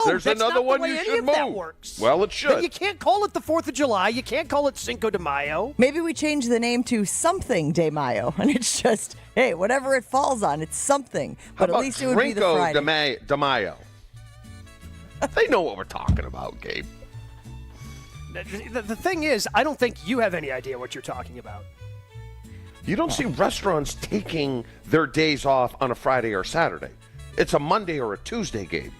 There's another one you should move. That works. Well, it should. But you can't call it the 4th of July. You can't call it Cinco de Mayo. Maybe we change the name to something de Mayo, and it's just, hey, whatever it falls on, it's something. But at least it would be the Friday. Drinko de Mayo. They know what we're talking about, Gabe. The thing is, I don't think you have any idea what you're talking about. You don't see restaurants taking their days off on a Friday or Saturday. It's a Monday or a Tuesday, Gabe.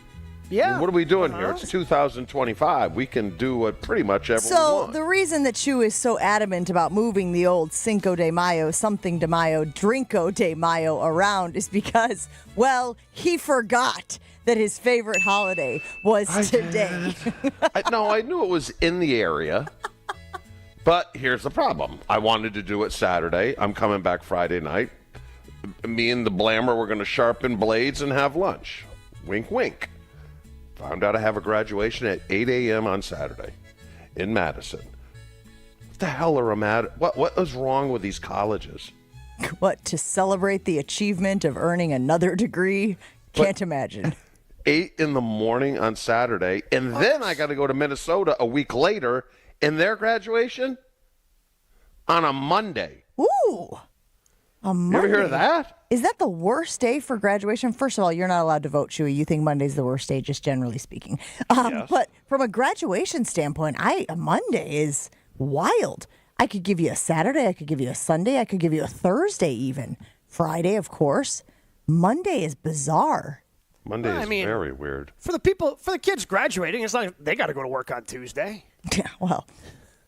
Yeah. What are we doing here? It's 2025. We can do what pretty much everyone wants. So the reason that Chewy is so adamant about moving the old Cinco de Mayo, something de Mayo, Drinko de Mayo around is because, well, he forgot that his favorite holiday was today. I knew it was in the area. But here's the problem. I wanted to do it Saturday. I'm coming back Friday night. Me and the Blammer were going to sharpen blades and have lunch. Wink, wink. Found out I have a graduation at 8 a.m. on Saturday in Madison. What the hell are what is wrong with these colleges? What, to celebrate the achievement of earning another degree? Can't imagine. 8 in the morning on Saturday, and then I got to go to Minnesota a week later, and their graduation on a Monday. Ooh. A Monday. You ever hear of that? Is that the worst day for graduation? First of all, you're not allowed to vote, Chewy. You think Monday's the worst day, just generally speaking. Yes. But from a graduation standpoint, a Monday is wild. I could give you a Saturday. I could give you a Sunday. I could give you a Thursday even. Friday, of course. Monday is bizarre. Monday is very weird. For the kids graduating, it's like they got to go to work on Tuesday. Yeah, well,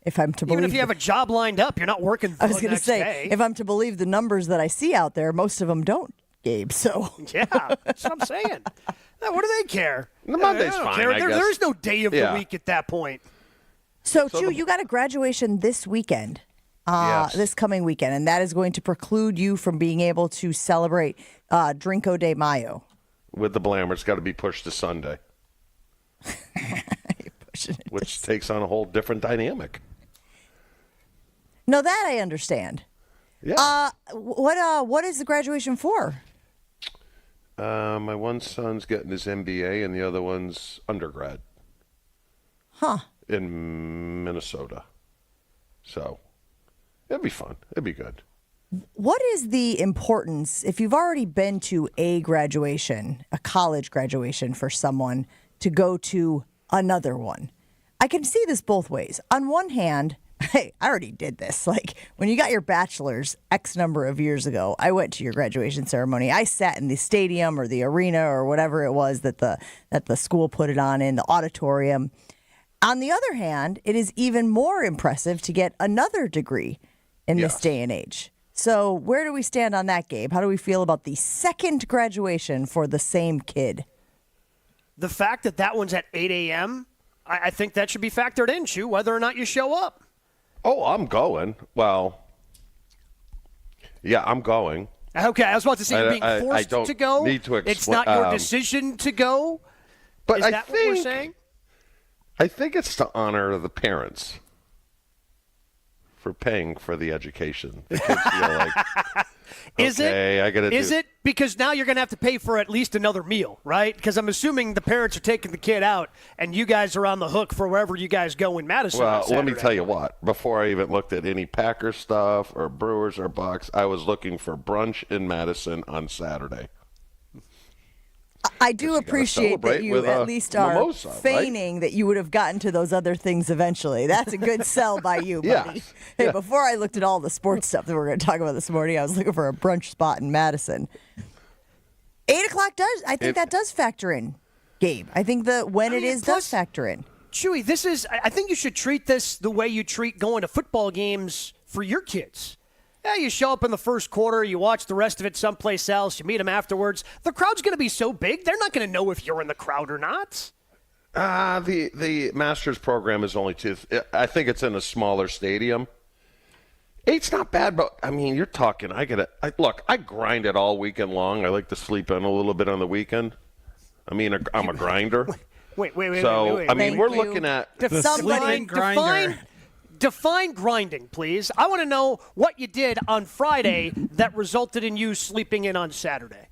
if I'm to believe. Even if you have a job lined up, you're not working the next day. I was going to say, if I'm to believe the numbers that I see out there, most of them don't, Gabe, so. Yeah, that's what I'm saying. Now, what do they care? The Monday's fine, I guess. There is no day of the week at that point. So Chew, you got a graduation this weekend, this coming weekend, and that is going to preclude you from being able to celebrate Drinko de Mayo. With the Blammer, it's got to be pushed to Sunday. Which takes on a whole different dynamic. No, that I understand. Yeah. What is the graduation for? My one son's getting his MBA, and the other one's undergrad. Huh. In Minnesota. So, it'd be fun. It'd be good. What is the importance, if you've already been to a graduation, a college graduation for someone, to go to another one? I can see this both ways. On one hand, hey, I already did this. Like, when you got your bachelor's X number of years ago, I went to your graduation ceremony. I sat in the stadium or the arena or whatever it was that the school put it on in, the auditorium. On the other hand, it is even more impressive to get another degree in this day and age. So where do we stand on that, Gabe? How do we feel about the second graduation for the same kid? The fact that one's at 8 a.m., I think that should be factored in, Chew, whether or not you show up. Oh, I'm going. Well, yeah, I'm going. Okay, I was about to say you're being forced to go. Need to it's not your decision to go. But Is that what we're saying? I think it's to honor the parents for paying for the education. The kids feel like, Is it? Because now you're going to have to pay for at least another meal, right? Because I'm assuming the parents are taking the kid out, and you guys are on the hook for wherever you guys go in Madison. Well, let me tell you what. Before I even looked at any Packers stuff or Brewers or Bucks, I was looking for brunch in Madison on Saturday. I do appreciate that you at least are mimosa, feigning that you would have gotten to those other things eventually. That's a good sell by you, buddy. Yeah. Hey, before I looked at all the sports stuff that we're going to talk about this morning, I was looking for a brunch spot in Madison. 8 o'clock I think that does factor in, Gabe. I think does factor in. Chewy, I think you should treat this the way you treat going to football games for your kids. Yeah, you show up in the first quarter, you watch the rest of it someplace else, you meet them afterwards. The crowd's going to be so big, they're not going to know if you're in the crowd or not. The master's program is only I think it's in a smaller stadium. 8's not bad, but, I mean, you're talking, look, I grind it all weekend long. I like to sleep in a little bit on the weekend. I mean, I'm a grinder. Wait. So, I mean, we're looking at the sleeping grinder. Define grinding, please. I want to know what you did on Friday that resulted in you sleeping in on Saturday.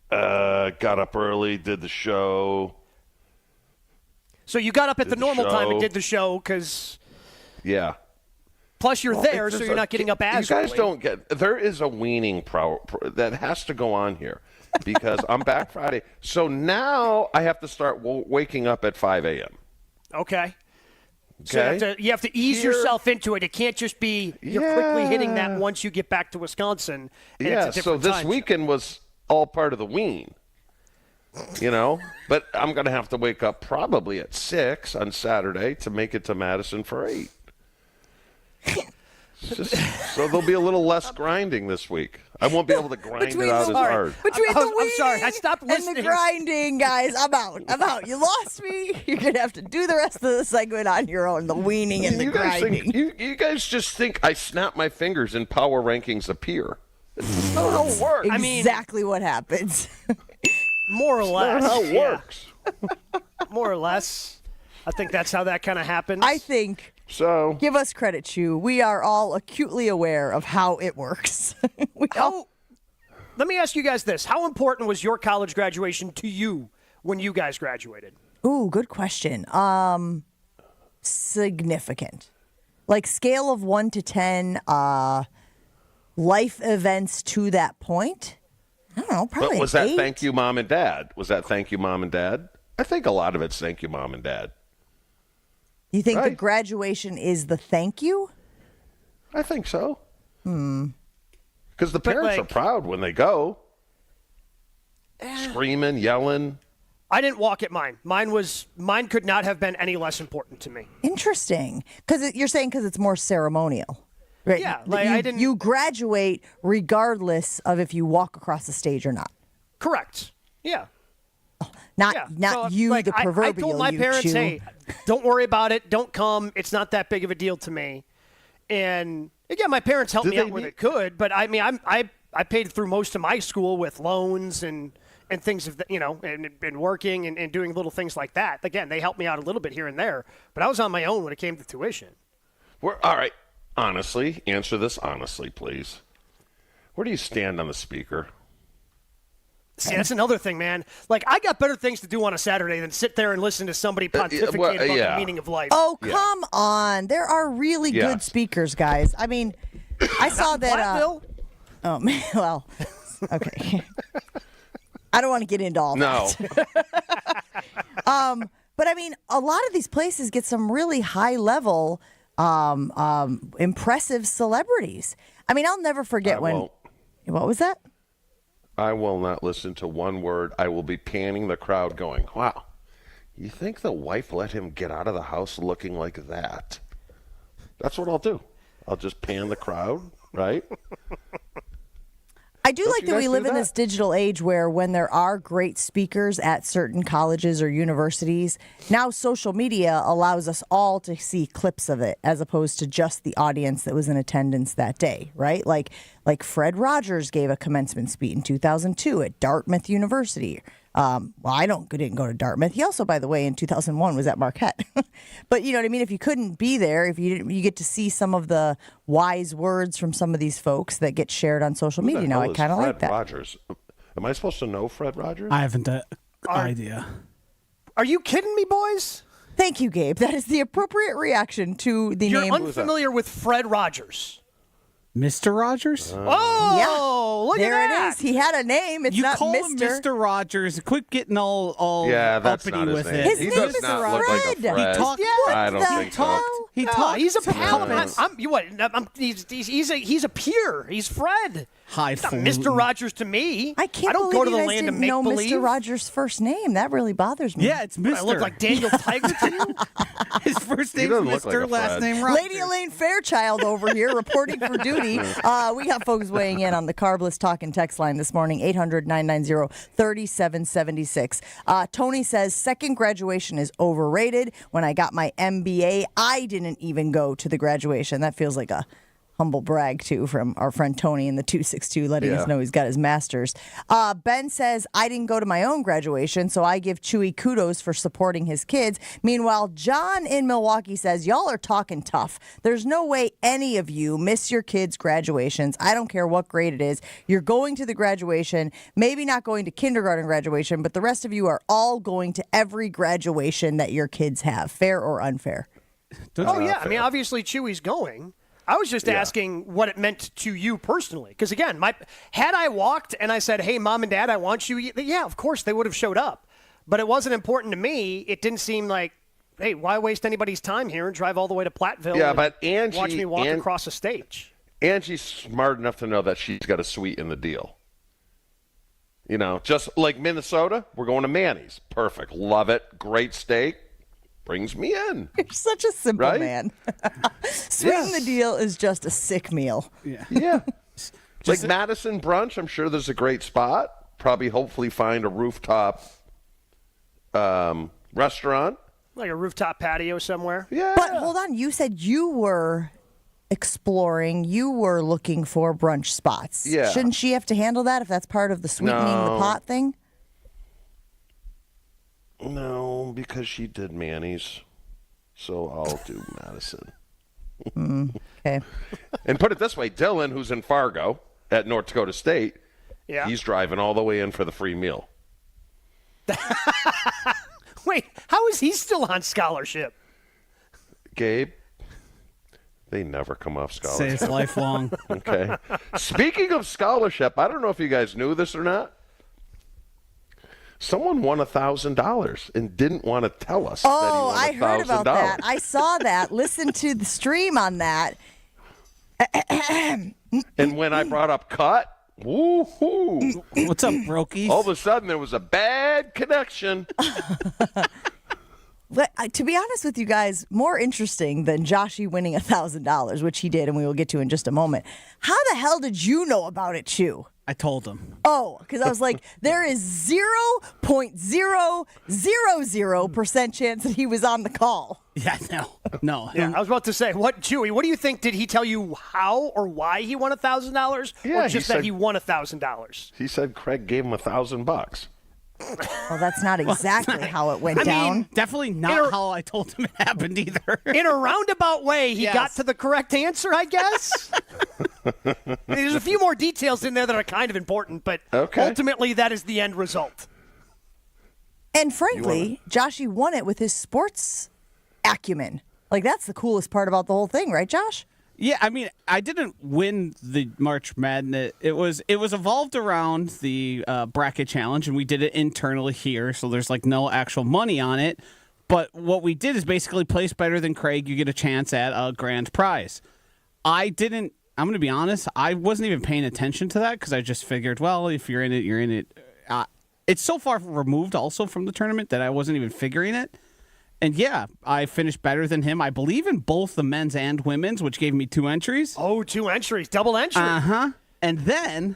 Got up early, did the show, So you got up at the normal time and show. did the show because. Yeah. Plus, you're there, so you're not getting up as You guys early. don't get. There is a weaning that has to go on here because I'm back Friday. So now I have to start waking up at 5 a.m. Okay. So you have to ease yourself into it. It can't just be you're quickly hitting that once you get back to Wisconsin. And Yeah, it's a so different this time weekend was all part of the wean. But I'm going to have to wake up probably at 6 on Saturday to make it to Madison for 8. So there'll be a little less grinding this week. I won't be able to grind it out as hard. Between I'm sorry, I stopped and listening. the grinding, guys, I'm out. You lost me. You're going to have to do the rest of the segment on your own, the weaning and the grinding. You guys just think I snap my fingers and power rankings appear. That's not how it works. Exactly what happens. More or less. That's not how it works. More or less. I think that's how that kind of happens. I think. So Give us credit, Chew. We are all acutely aware of how it works. Let me ask you guys this. How important was your college graduation to you when you guys graduated? Ooh, good question. Significant. Like scale of 1 to 10, life events to that point? I don't know, probably But was an that 8? thank you, Mom and Dad? Was that thank you, Mom and Dad? I think a lot of it's thank you, Mom and Dad. You think the Right. graduation is the thank you? I think so. Because the parents are like- proud when they go. Screaming, yelling. I didn't walk at mine. Mine could not have been any less important to me. Interesting. Because you're saying because it's more ceremonial. Right? Yeah, like, I didn't- You graduate regardless of if you walk across the stage or not. Correct. Yeah. Not So, you, like, the proverbial I told my you, parents, Chew. hey, don't worry about it. Don't come. It's not that big of a deal to me. And again, my parents helped Did me they out where need- they could. But I mean, I paid through most of my school with loans and things of and working and doing little things like that. Again, they helped me out a little bit here and there. But I was on my own when it came to tuition. All right. Honestly, answer this honestly, please. Where do you stand on the speaker? See, that's another thing, man. Like, I got better things to do on a Saturday than sit there and listen to somebody pontificate about the meaning of life. Oh, come on. There are really good Yes. speakers, guys. I mean, I saw that. Platteville? Oh, man. Well, okay. I don't want to get into all No. that. But, I mean, a lot of these places get some really high-level, impressive celebrities. I mean, I'll never forget when. What was that? I will not listen to one word. I will be panning the crowd going, wow, you think the wife let him get out of the house looking like that? That's what I'll do. I'll just pan the crowd, right? I do like you that we guys live do in that? this digital age where when there are great speakers at certain colleges or universities, now social media allows us all to see clips of it as opposed to just the audience that was in attendance that day, right? Like Fred Rogers gave a commencement speech in 2002 at Dartmouth University. Well, I didn't go to Dartmouth. He also, by the way, in 2001 was at Marquette. But you know what I mean? If you couldn't be there, if you get to see some of the wise words from some of these folks that get shared on social media. Now, I kind of like that. Fred Rogers. Am I supposed to know Fred Rogers? I haven't idea. Are you kidding me, boys? Thank you, Gabe. That is the appropriate reaction to the You're name. unfamiliar with Fred Rogers. Mr. Rogers? Oh, look There at that. it is. He had a name. It's You not call him Mr. Mr. Rogers. Quit getting all Yeah, that's uppity not his with name. it. His he name does is not look like a Fred. Fred. He talked. I don't the think so. hell? He No, talked. he's a to pal. puppets. He's a peer. He's Fred. Highfalutin. Not Mr. Rogers to me. I can't don't believe go to you the guys land of didn't make know believe. Mr. Rogers' first name. That really bothers me. Yeah, it's Mr. I look like Daniel Tiger to you. His first name's doesn't look like Mr. a last Fred. name Rogers. Lady Elaine Fairchild over here reporting for duty. We got folks weighing in on the Carbless Talk and Text line this morning, 800-990-3776. Tony says, second graduation is overrated. When I got my MBA, I didn't even go to the graduation. That feels like a humble brag, too, from our friend Tony in the 262, letting us know he's got his master's. Ben says, I didn't go to my own graduation, so I give Chewy kudos for supporting his kids. Meanwhile, John in Milwaukee says, y'all are talking tough. There's no way any of you miss your kids' graduations. I don't care what grade it is. You're going to the graduation, maybe not going to kindergarten graduation, but the rest of you are all going to every graduation that your kids have. Fair or unfair? Oh, yeah. I mean, obviously, Chewy's going. I was just asking what it meant to you personally. Because, again, had I walked and I said, hey, Mom and Dad, I want you, yeah, of course they would have showed up. But it wasn't important to me. It didn't seem like, hey, why waste anybody's time here and drive all the way to Platteville and watch me walk across the stage? Angie's smart enough to know that she's got a sweeten the deal. You know, just like Minnesota, we're going to Manny's. Perfect. Love it. Great steak. Brings me in. You're such a simple man. Sweeten the deal is just a sick meal. Yeah. Like Madison Brunch, I'm sure there's a great spot. Probably, hopefully, find a rooftop restaurant. Like a rooftop patio somewhere. Yeah. But hold on, you said you were exploring, you were looking for brunch spots. Yeah. Shouldn't she have to handle that if that's part of the sweetening the pot thing? No, because she did Manny's. So I'll do Madison. Okay. And put it this way, Dylan, who's in Fargo at North Dakota State, he's driving all the way in for the free meal. Wait, how is he still on scholarship? Gabe, they never come off scholarship. Say it's lifelong. Okay. Speaking of scholarship, I don't know if you guys knew this or not. Someone won $1,000 and didn't want to tell us that he won $1,000. I heard about that. I saw that. Listen to the stream on that. And when I brought up cut, woo-hoo. What's up, brokies? All of a sudden, there was a bad connection. To be honest with you guys, more interesting than Joshy winning $1,000, which he did, and we will get to in just a moment. How the hell did you know about it, Chew? I told him. Oh, because I was like, there is 0.000% chance that he was on the call. Yeah, no. Yeah, I was about to say, Chewy, what do you think? Did he tell you how or why he won $1,000, or just that he won $1,000? He said Craig gave him $1,000. Well, that's not exactly how it went down. Definitely not how I told him it happened either. In a roundabout way, he got to the correct answer, I guess. There's a few more details in there that are kind of important, but ultimately that is the end result. And frankly, Joshy won it with his sports acumen. Like, that's the coolest part about the whole thing, right, Josh? Yeah, I mean, I didn't win the March Madness. It was evolved around the bracket challenge, and we did it internally here, so there's like no actual money on it. But what we did is basically place better than Craig, you get a chance at a grand prize. I'm going to be honest, I wasn't even paying attention to that because I just figured, well, if you're in it, you're in it. It's so far removed also from the tournament that I wasn't even figuring it. And yeah, I finished better than him, I believe, in both the men's and women's, which gave me 2 entries. Oh, 2 entries. Double entry. Uh-huh. And then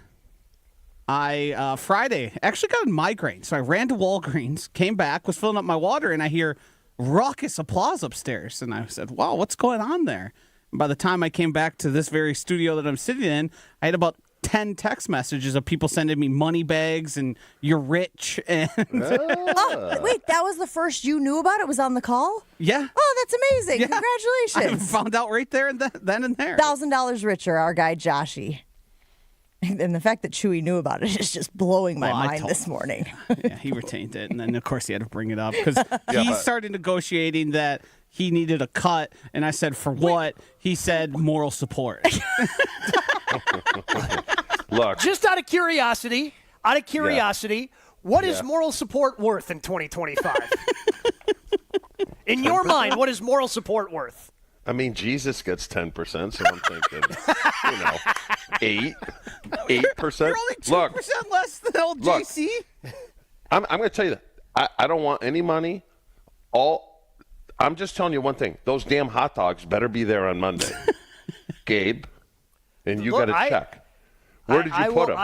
I, Friday, actually got a migraine. So I ran to Walgreens, came back, was filling up my water, and I hear raucous applause upstairs. And I said, wow, what's going on there? And by the time I came back to this very studio that I'm sitting in, I had about 10 text messages of people sending me money bags and you're rich. And wait, that was the first you knew about it? Was on the call? Yeah. Oh, that's amazing. Yeah. Congratulations. I found out right there and then and there. $1,000 richer, our guy Joshy. And the fact that Chewy knew about it is just blowing my mind this morning. Yeah, he retained it. And then, of course, he had to bring it up because he started negotiating that he needed a cut. And I said, for what? He said, moral support. Look. Just out of curiosity, what is moral support worth in 2025? In your mind, what is moral support worth? I mean, Jesus gets 10%, so I'm thinking, 8%. You're only 2% less than old JC. I'm going to tell you that. I don't want any money. I'm just telling you one thing. Those damn hot dogs better be there on Monday. Gabe, and you got to check. Where did you put them?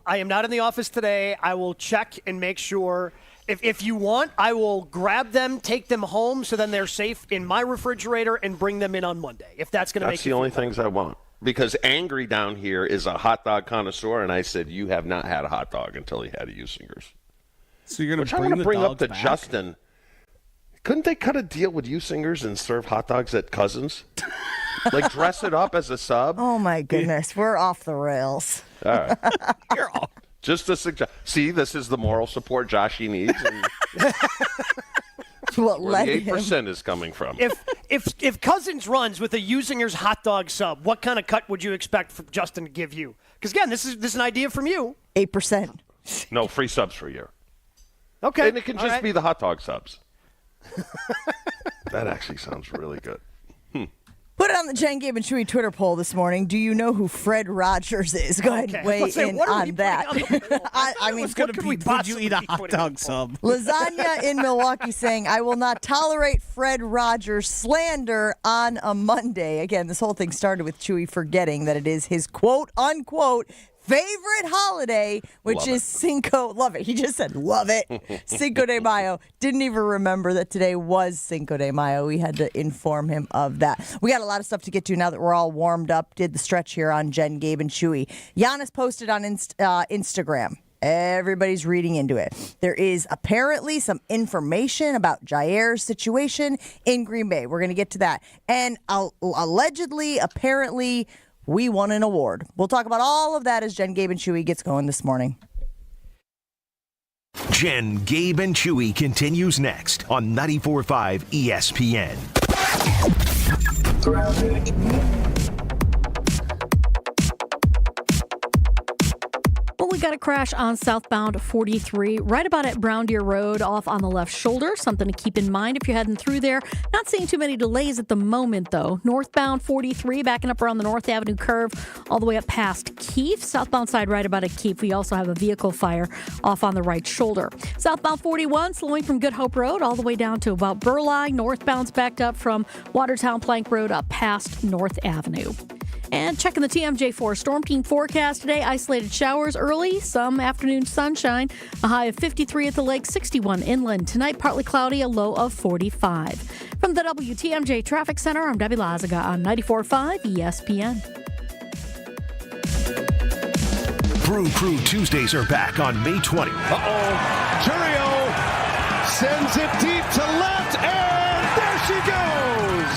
I am not in the office today. I will check and make sure. If you want, I will grab them, take them home, so then they're safe in my refrigerator and bring them in on Monday. If that's going to make the only things I want. because Angry down here is a hot dog connoisseur, and I said, you have not had a hot dog until he had a Usingers. So you're going Which to I want to bring up to back? Justin. Couldn't they cut a deal with Usingers and serve hot dogs at Cousins? Like dress it up as a sub? Oh, my goodness. We're off the rails. All right. You're all. Just a suggestion. See, this is the moral support Joshy needs. And What where led the him? 8% is coming from. If Cousins runs with a Usinger's hot dog sub, what kind of cut would you expect from Justin to give you? Because again, this is an idea from you. 8%. No, free subs for a year. Okay, And it can just be the hot dog subs. That actually sounds really good. Put it on the Jen, Gabe, and Chewy Twitter poll this morning. Do you know who Fred Rogers is? Go ahead and weigh in on that. I mean, It's going to be, would you eat a hot dog sub? Lasagna in Milwaukee saying, I will not tolerate Fred Rogers slander on a Monday. Again, this whole thing started with Chewy forgetting that it is his quote-unquote favorite holiday, which is Cinco. Love it. He just said, love it. Cinco de Mayo. Didn't even remember that today was Cinco de Mayo. We had to inform him of that. We got a lot of stuff to get to now that we're all warmed up. Did the stretch here on Jen, Gabe, and Chewy. Giannis posted on Instagram. Everybody's reading into it. There is apparently some information about Jaire's situation in Green Bay. We're going to get to that. And allegedly, apparently, we won an award. We'll talk about all of that as Jen, Gabe, and Chewy gets going this morning. Jen, Gabe, and Chewy continues next on 94.5 ESPN. Well, we got a crash on southbound 43, right about at Brown Deer Road, off on the left shoulder. Something to keep in mind if you're heading through there. Not seeing too many delays at the moment, though. Northbound 43, backing up around the North Avenue curve, all the way up past Keefe. Southbound side, right about at Keefe. We also have a vehicle fire off on the right shoulder. Southbound 41, slowing from Good Hope Road, all the way down to about Burleigh. Northbound's backed up from Watertown Plank Road up past North Avenue. And checking the TMJ4 Storm Team forecast today, isolated showers early, some afternoon sunshine, a high of 53 at the lake, 61 inland. Tonight, partly cloudy, a low of 45. From the WTMJ Traffic Center, I'm Debbie Lazaga on 94.5 ESPN. Brew Crew Tuesdays are back on May 20th. Curio sends it deep to left, and there she goes.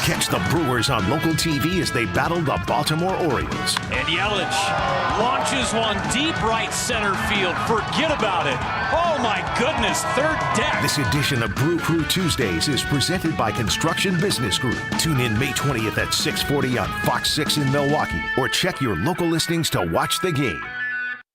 Catch the Brewers on local TV as they battle the Baltimore Orioles. And Yelich launches one deep right center field. Forget about it. Oh, my goodness. Third deck. This edition of Brew Crew Tuesdays is presented by Construction Business Group. Tune in May 20th at 6:40 on Fox 6 in Milwaukee, or check your local listings to watch the game.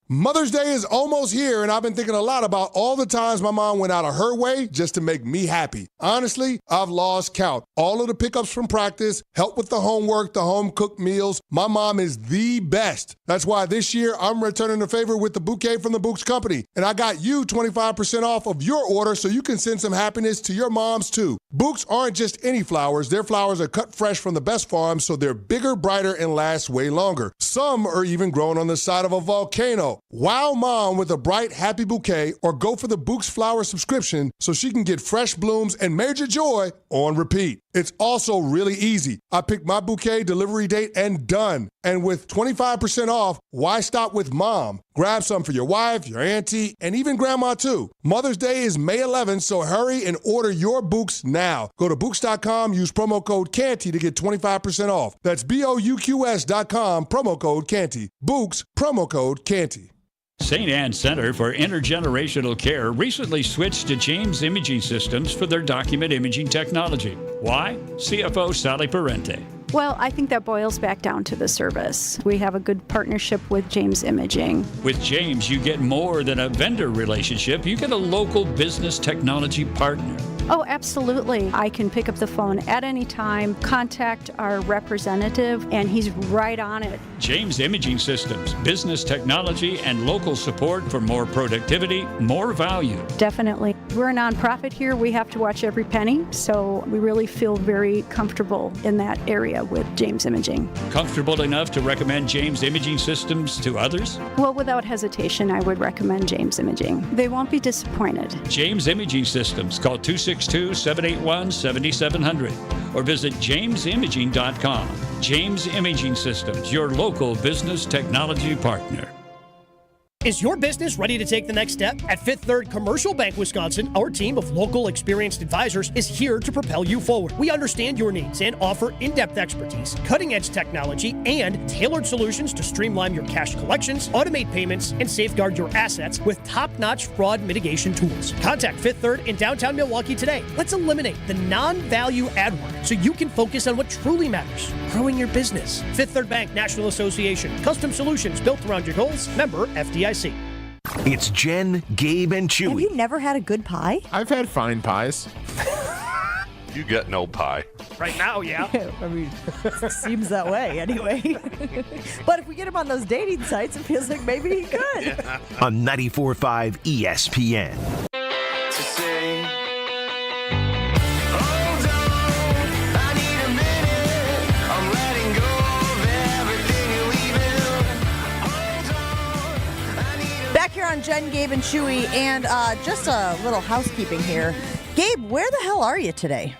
Mother's Day is almost here, and I've been thinking a lot about all the times my mom went out of her way just to make me happy. Honestly, I've lost count. All of the pickups from practice, help with the homework, the home-cooked meals. My mom is the best. That's why this year I'm returning the favor with the bouquet from the Books Company. And I got you 25% off of your order so you can send some happiness to your moms, too. Books aren't just any flowers. Their flowers are cut fresh from the best farms, so they're bigger, brighter, and last way longer. Some are even grown on the side of a volcano. Wow mom with a bright, happy bouquet, or go for the Books Flower subscription so she can get fresh blooms and major joy on repeat. It's also really easy. I pick my bouquet, delivery date, and done. And with 25% off, why stop with mom? Grab some for your wife, your auntie, and even grandma too. Mother's Day is May 11th, so hurry and order your Books now. Go to Books.com, use promo code CANTY to get 25% off. That's BOUQS.com, promo code CANTY. Books, promo code CANTY. St. Anne Center for Intergenerational Care recently switched to James Imaging Systems for their document imaging technology. Why? CFO Sally Parente. Well, I think that boils back down to the service. We have a good partnership with James Imaging. With James, you get more than a vendor relationship. You get a local business technology partner. Oh, absolutely. I can pick up the phone at any time, contact our representative, and he's right on it. James Imaging Systems, business technology and local support for more productivity, more value. Definitely. We're a nonprofit here. We have to watch every penny, so we really feel very comfortable in that area with James Imaging. Comfortable enough to recommend James Imaging Systems to others? Well, without hesitation, I would recommend James Imaging. They won't be disappointed. James Imaging Systems. Call 262-781-7700 or visit jamesimaging.com. James Imaging Systems, your local business technology partner. Is your business ready to take the next step? At Fifth Third Commercial Bank Wisconsin, our team of local experienced advisors is here to propel you forward. We understand your needs and offer in-depth expertise, cutting-edge technology, and tailored solutions to streamline your cash collections, automate payments, and safeguard your assets with top-notch fraud mitigation tools. Contact Fifth Third in downtown Milwaukee today. Let's eliminate the non-value add work so you can focus on what truly matters, growing your business. Fifth Third Bank National Association. Custom solutions built around your goals. Member FDIC. It's Jen, Gabe, and Chewy. Have you never had a good pie? I've had fine pies. You get no pie. Right now, yeah. I mean, seems that way anyway. But if we get him on those dating sites, it feels like maybe he could. On 94.5 ESPN. Back here on Jen, Gabe, and Chewy, and just a little housekeeping here. Gabe, where the hell are you today?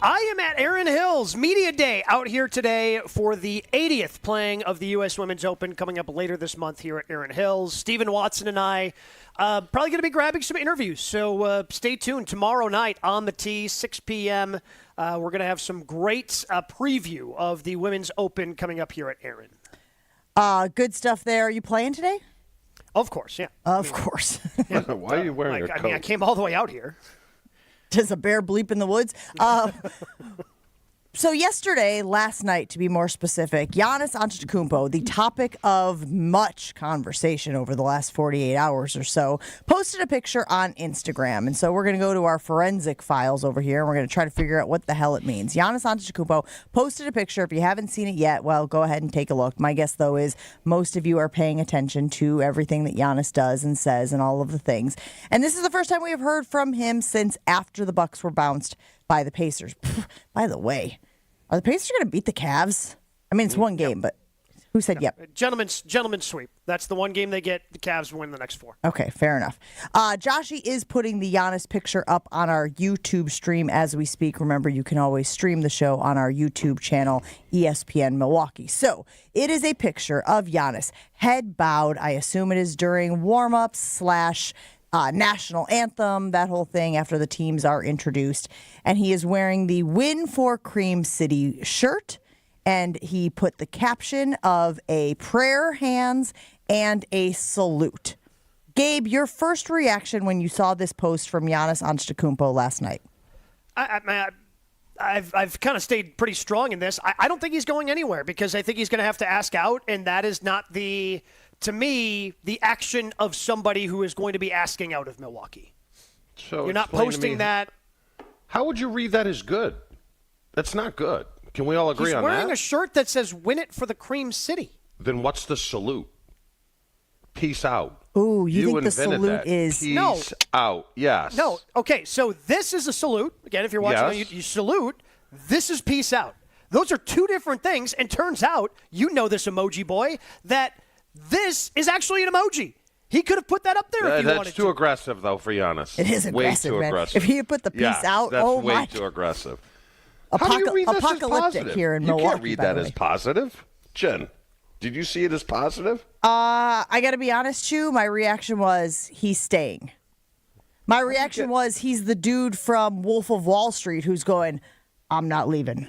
I am at Erin Hills Media Day out here today for the 80th playing of the U.S. Women's Open coming up later this month here at Erin Hills. Stephen Watson and I probably going to be grabbing some interviews, so stay tuned. Tomorrow night on the tee, 6 p.m., we're going to have some great preview of the Women's Open coming up here at Erin. Good stuff there. Are you playing today? Of course, yeah. Of course. Why are you wearing a coat? I came all the way out here. Does a bear bleep in the woods? So yesterday, last night to be more specific, Giannis Antetokounmpo, the topic of much conversation over the last 48 hours or so, posted a picture on Instagram. And so we're going to go to our forensic files over here, and we're going to try to figure out what the hell it means. Giannis Antetokounmpo posted a picture. If you haven't seen it yet, well, go ahead and take a look. My guess, though, is most of you are paying attention to everything that Giannis does and says and all of the things. And this is the first time we have heard from him since after the Bucks were bounced by the Pacers. By the way, are the Pacers going to beat the Cavs? I mean, it's one game, but who said yep? Gentlemen's sweep. That's the one game they get. The Cavs win the next four. Okay, fair enough. Joshy is putting the Giannis picture up on our YouTube stream as we speak. Remember, you can always stream the show on our YouTube channel, ESPN Milwaukee. So it is a picture of Giannis, head bowed. I assume it is during warm-ups / national anthem, that whole thing after the teams are introduced. And he is wearing the Win for Cream City shirt. And he put the caption of a prayer hands and a salute. Gabe, your first reaction when you saw this post from Giannis Antetokounmpo last night? I've kind of stayed pretty strong in this. I don't think he's going anywhere because I think he's going to have to ask out, and that is not to me, the action of somebody who is going to be asking out of Milwaukee. So you're not posting that. How would you read that as good? That's not good. Can we all agree on that? He's wearing a shirt that says "Win it for the Cream City." Then what's the salute? Peace out. Ooh, you think the salute that. is... Peace out, yes. No, okay, so this is a salute. Again, if you're watching, you salute. This is peace out. Those are two different things, and turns out, you know this emoji boy, that this is actually an emoji. He could have put that up there if he wanted to. That's too aggressive, though, for Giannis. It is aggressive, way too man. aggressive. If he had put the peace out, that's oh way my. too aggressive. How do you read this as positive? Here in Milwaukee. You can't read that as positive. Jen, did you see it as positive? I got to be honest, Chew. My reaction was he's staying. My reaction was he's the dude from Wolf of Wall Street who's going, I'm not leaving.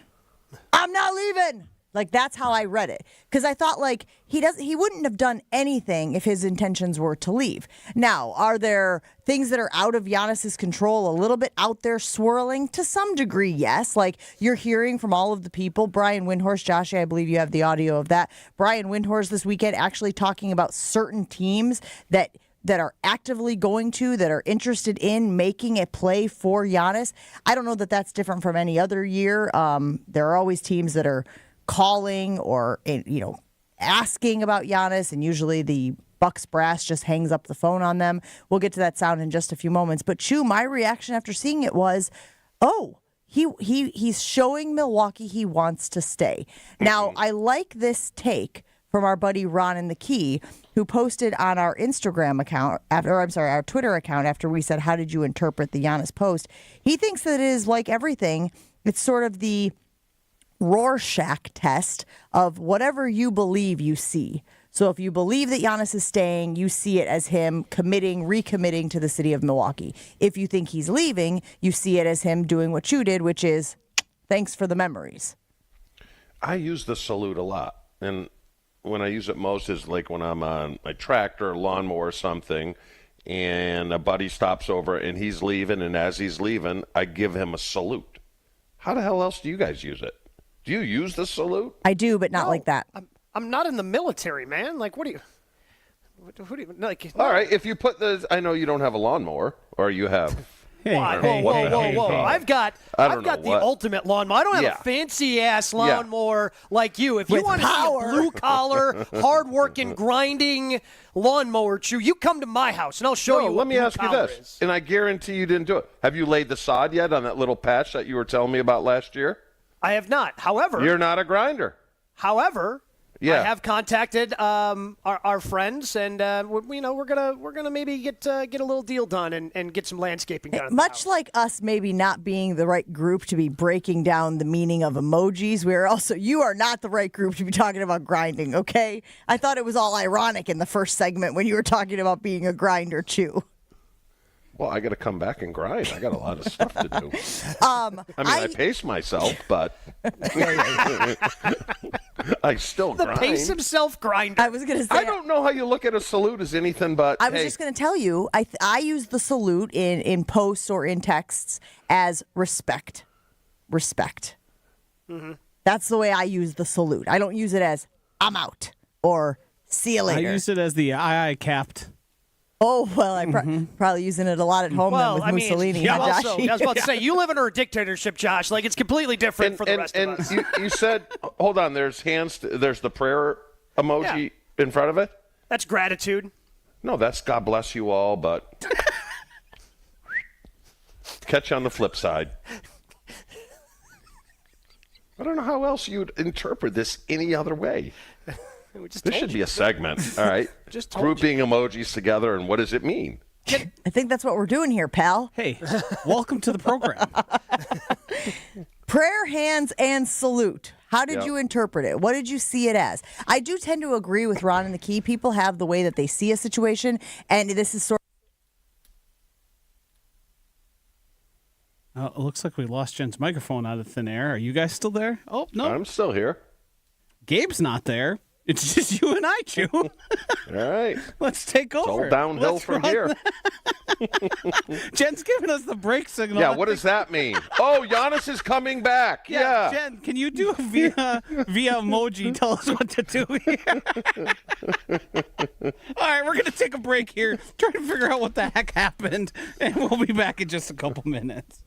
I'm not leaving. Like, that's how I read it. Because I thought, like, he wouldn't have done anything if his intentions were to leave. Now, are there things that are out of Giannis's control, a little bit out there swirling? To some degree, yes. Like, you're hearing from all of the people. Brian Windhorst, Josh, I believe you have the audio of that. Brian Windhorst this weekend actually talking about certain teams that are actively that are interested in making a play for Giannis. I don't know that that's different from any other year. There are always teams that are calling or, asking about Giannis, and usually the Bucks brass just hangs up the phone on them. We'll get to that sound in just a few moments. But Chew, my reaction after seeing it was, he's showing Milwaukee he wants to stay. Now, I like this take from our buddy Ron in the Key, who posted on our Instagram account, our Twitter account after we said, how did you interpret the Giannis post? He thinks that it is like everything. It's sort of the Rorschach test of whatever you believe you see. So if you believe that Giannis is staying, you see it as him recommitting to the city of Milwaukee. If you think he's leaving, you see it as him doing what you did, which is thanks for the memories. I use the salute a lot. And when I use it most is like when I'm on my tractor, lawnmower, or something, and a buddy stops over and he's leaving, and as he's leaving, I give him a salute. How the hell else do you guys use it? Do you use the salute? I do, but not like that. I'm not in the military, man. Like, what do you like? All right, if you put I know you don't have a lawnmower, or you have. Whoa. I've got the ultimate lawnmower. I don't have a fancy ass lawnmower like you. If you want to see a blue collar, hard working, grinding lawnmower, Chew, you come to my house and I'll show you. Let me ask you this, and I guarantee you didn't do it. Have you laid the sod yet on that little patch that you were telling me about last year? I have not. However, you're not a grinder. However, I have contacted our friends, and we're gonna maybe get a little deal done and get some landscaping done. Much like us, maybe not being the right group to be breaking down the meaning of emojis, you are not the right group to be talking about grinding. Okay, I thought it was all ironic in the first segment when you were talking about being a grinder, Chew. Well, I got to come back and grind. I got a lot of stuff to do. I pace myself, but I still grind. The pace himself grinder. I was going to say. I don't know how you look at a salute as anything but. I was just going to tell you, I use the salute in posts or in texts as respect. Respect. Mm-hmm. That's the way I use the salute. I don't use it as I'm out or see you later. I use it as the aye capped. Oh, well, I'm probably using it a lot at home with Mussolini. I was about to say, you live under a dictatorship, Josh. Like, it's completely different for the rest of us. And you said, hold on, there's the prayer emoji in front of it? That's gratitude. No, that's God bless you all, but catch you on the flip side. I don't know how else you'd interpret this any other way. This should be a segment, all right? Grouping emojis together, and what does it mean? I think that's what we're doing here, pal. Hey, welcome to the program. Prayer hands and salute. How did you interpret it? What did you see it as? I do tend to agree with Ron and the Key. People have the way that they see a situation, and this is sort of... it looks like we lost Jen's microphone out of thin air. Are you guys still there? Oh, no. I'm still here. Gabe's not there. It's just you and I, Chew. All right. Let's take over. It's all downhill from here. Jen's giving us the break signal. Yeah, what does that mean? Oh, Giannis is coming back. Yeah. Jen, can you do via emoji? Tell us what to do here. All right, we're going to take a break here, try to figure out what the heck happened, and we'll be back in just a couple minutes.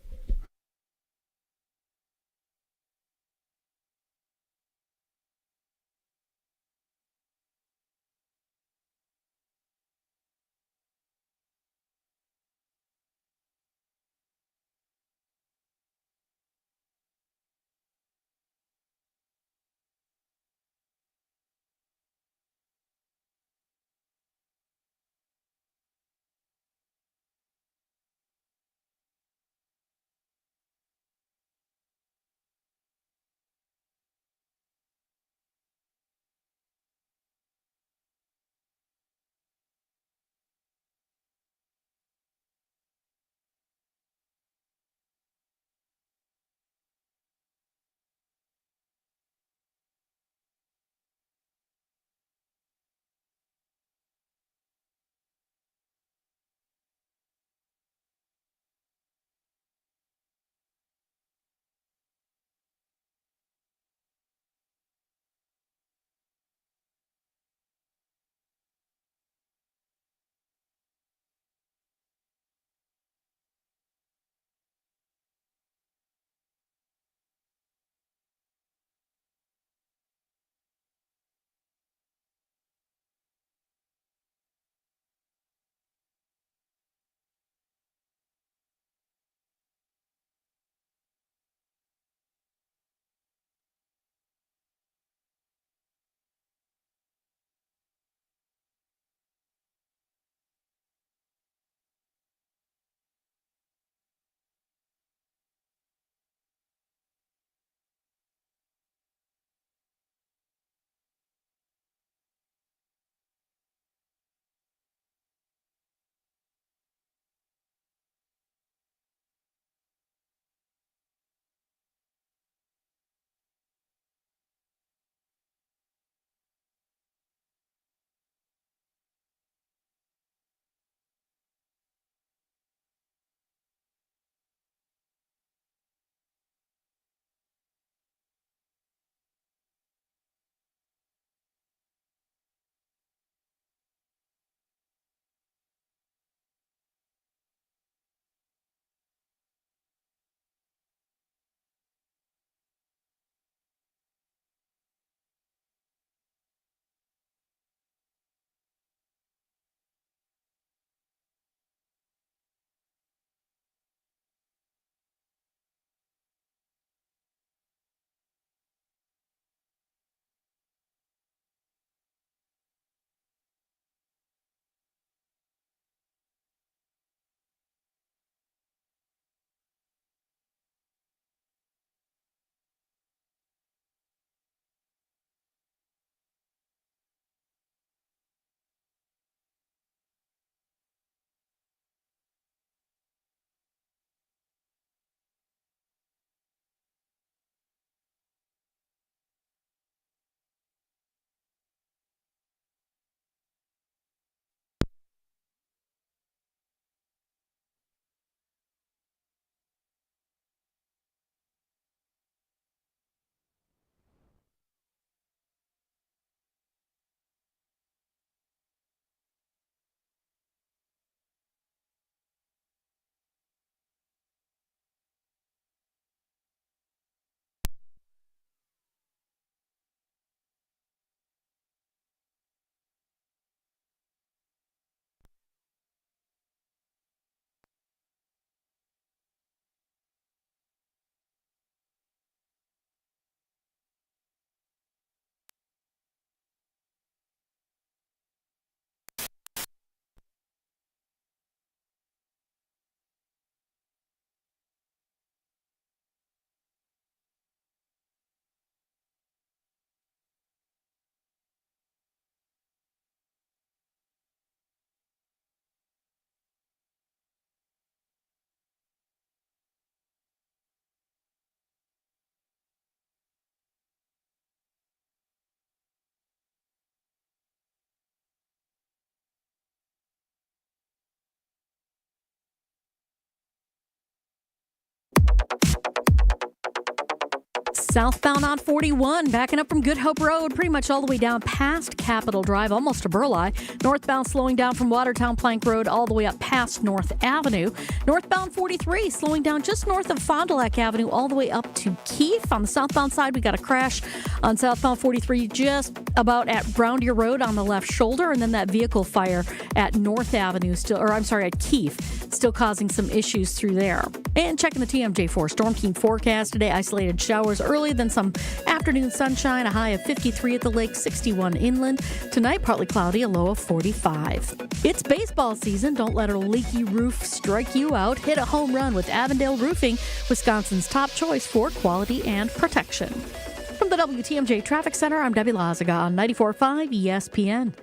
Southbound on 41, backing up from Good Hope Road, pretty much all the way down past Capitol Drive, almost to Burleigh. Northbound slowing down from Watertown Plank Road all the way up past North Avenue. Northbound 43 slowing down just north of Fond du Lac Avenue all the way up to Keefe. On the southbound side, we got a crash on southbound 43 just about at Brown Deer Road on the left shoulder, and then that vehicle fire at North Avenue at Keefe, still causing some issues through there. And checking the TMJ4 Storm Team forecast today, isolated showers early, then some afternoon sunshine, a high of 53 at the lake, 61 inland. Tonight, partly cloudy, a low of 45. It's baseball season. Don't let a leaky roof strike you out. Hit a home run with Avondale Roofing, Wisconsin's top choice for quality and protection. From the WTMJ Traffic Center, I'm Debbie Lazaga on 94.5 ESPN.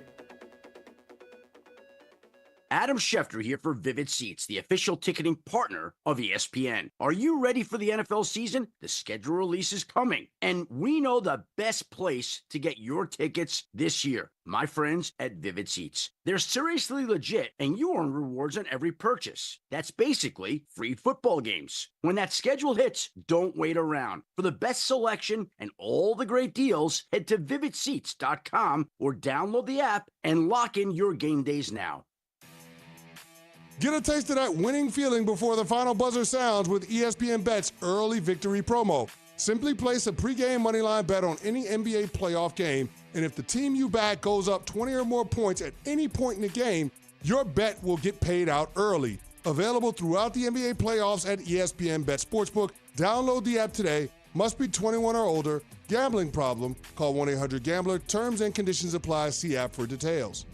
Adam Schefter here for Vivid Seats, the official ticketing partner of ESPN. Are you ready for the NFL season? The schedule release is coming, and we know the best place to get your tickets this year. My friends at Vivid Seats. They're seriously legit, and you earn rewards on every purchase. That's basically free football games. When that schedule hits, don't wait around. For the best selection and all the great deals, head to vividseats.com or download the app and lock in your game days now. Get a taste of that winning feeling before the final buzzer sounds with ESPN Bet's early victory promo. Simply place a pregame moneyline bet on any NBA playoff game, and if the team you back goes up 20 or more points at any point in the game, your bet will get paid out early. Available throughout the NBA playoffs at ESPN Bet Sportsbook. Download the app today. Must be 21 or older. Gambling problem? Call 1-800-GAMBLER. Terms and conditions apply. See app for details.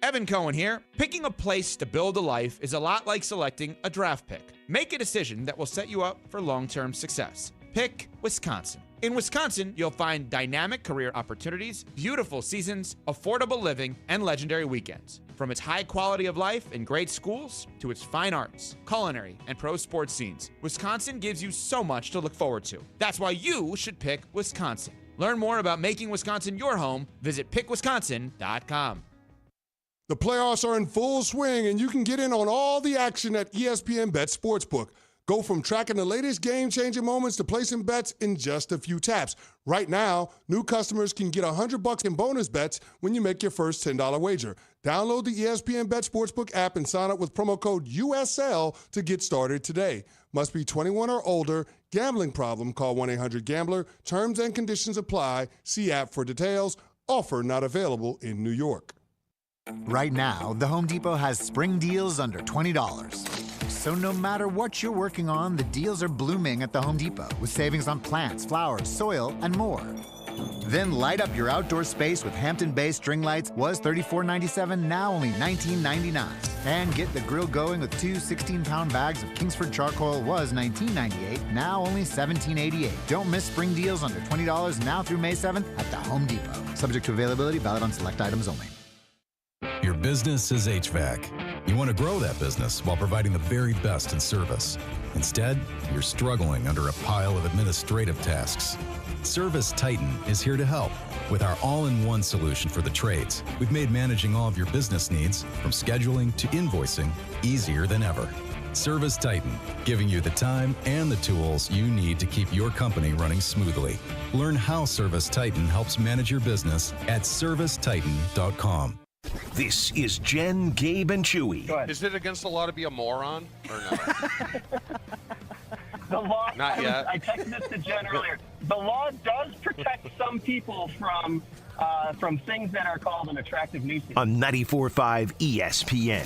Evan Cohen here. Picking a place to build a life is a lot like selecting a draft pick. Make a decision that will set you up for long-term success. Pick Wisconsin. In Wisconsin, you'll find dynamic career opportunities, beautiful seasons, affordable living, and legendary weekends. From its high quality of life and great schools to its fine arts, culinary, and pro sports scenes, Wisconsin gives you so much to look forward to. That's why you should pick Wisconsin. Learn more about making Wisconsin your home. Visit pickwisconsin.com. The playoffs are in full swing, and you can get in on all the action at ESPN Bet Sportsbook. Go from tracking the latest game-changing moments to placing bets in just a few taps. Right now, new customers can get $100 in bonus bets when you make your first $10 wager. Download the ESPN Bet Sportsbook app and sign up with promo code USL to get started today. Must be 21 or older. Gambling problem? Call 1-800-GAMBLER. Terms and conditions apply. See app for details. Offer not available in New York. Right now, the Home Depot has spring deals under $20. So no matter what you're working on, the deals are blooming at the Home Depot with savings on plants, flowers, soil, and more. Then light up your outdoor space with Hampton Bay string lights. Was $34.97, now only $19.99. And get the grill going with two 16-pound bags of Kingsford charcoal. Was $19.98, now only $17.88. Don't miss spring deals under $20 now through May 7th at the Home Depot. Subject to availability, valid on select items only. Your business is HVAC. You want to grow that business while providing the very best in service. Instead, you're struggling under a pile of administrative tasks. Service Titan is here to help with our all-in-one solution for the trades. We've made managing all of your business needs, from scheduling to invoicing, easier than ever. Service Titan, giving you the time and the tools you need to keep your company running smoothly. Learn how Service Titan helps manage your business at servicetitan.com. This is Jen, Gabe, and Chewy. Is it against the law to be a moron or no? The law. Not yet. I texted this to Jen earlier. The law does protect some people from things that are called an attractive nuisance. On 94.5 ESPN.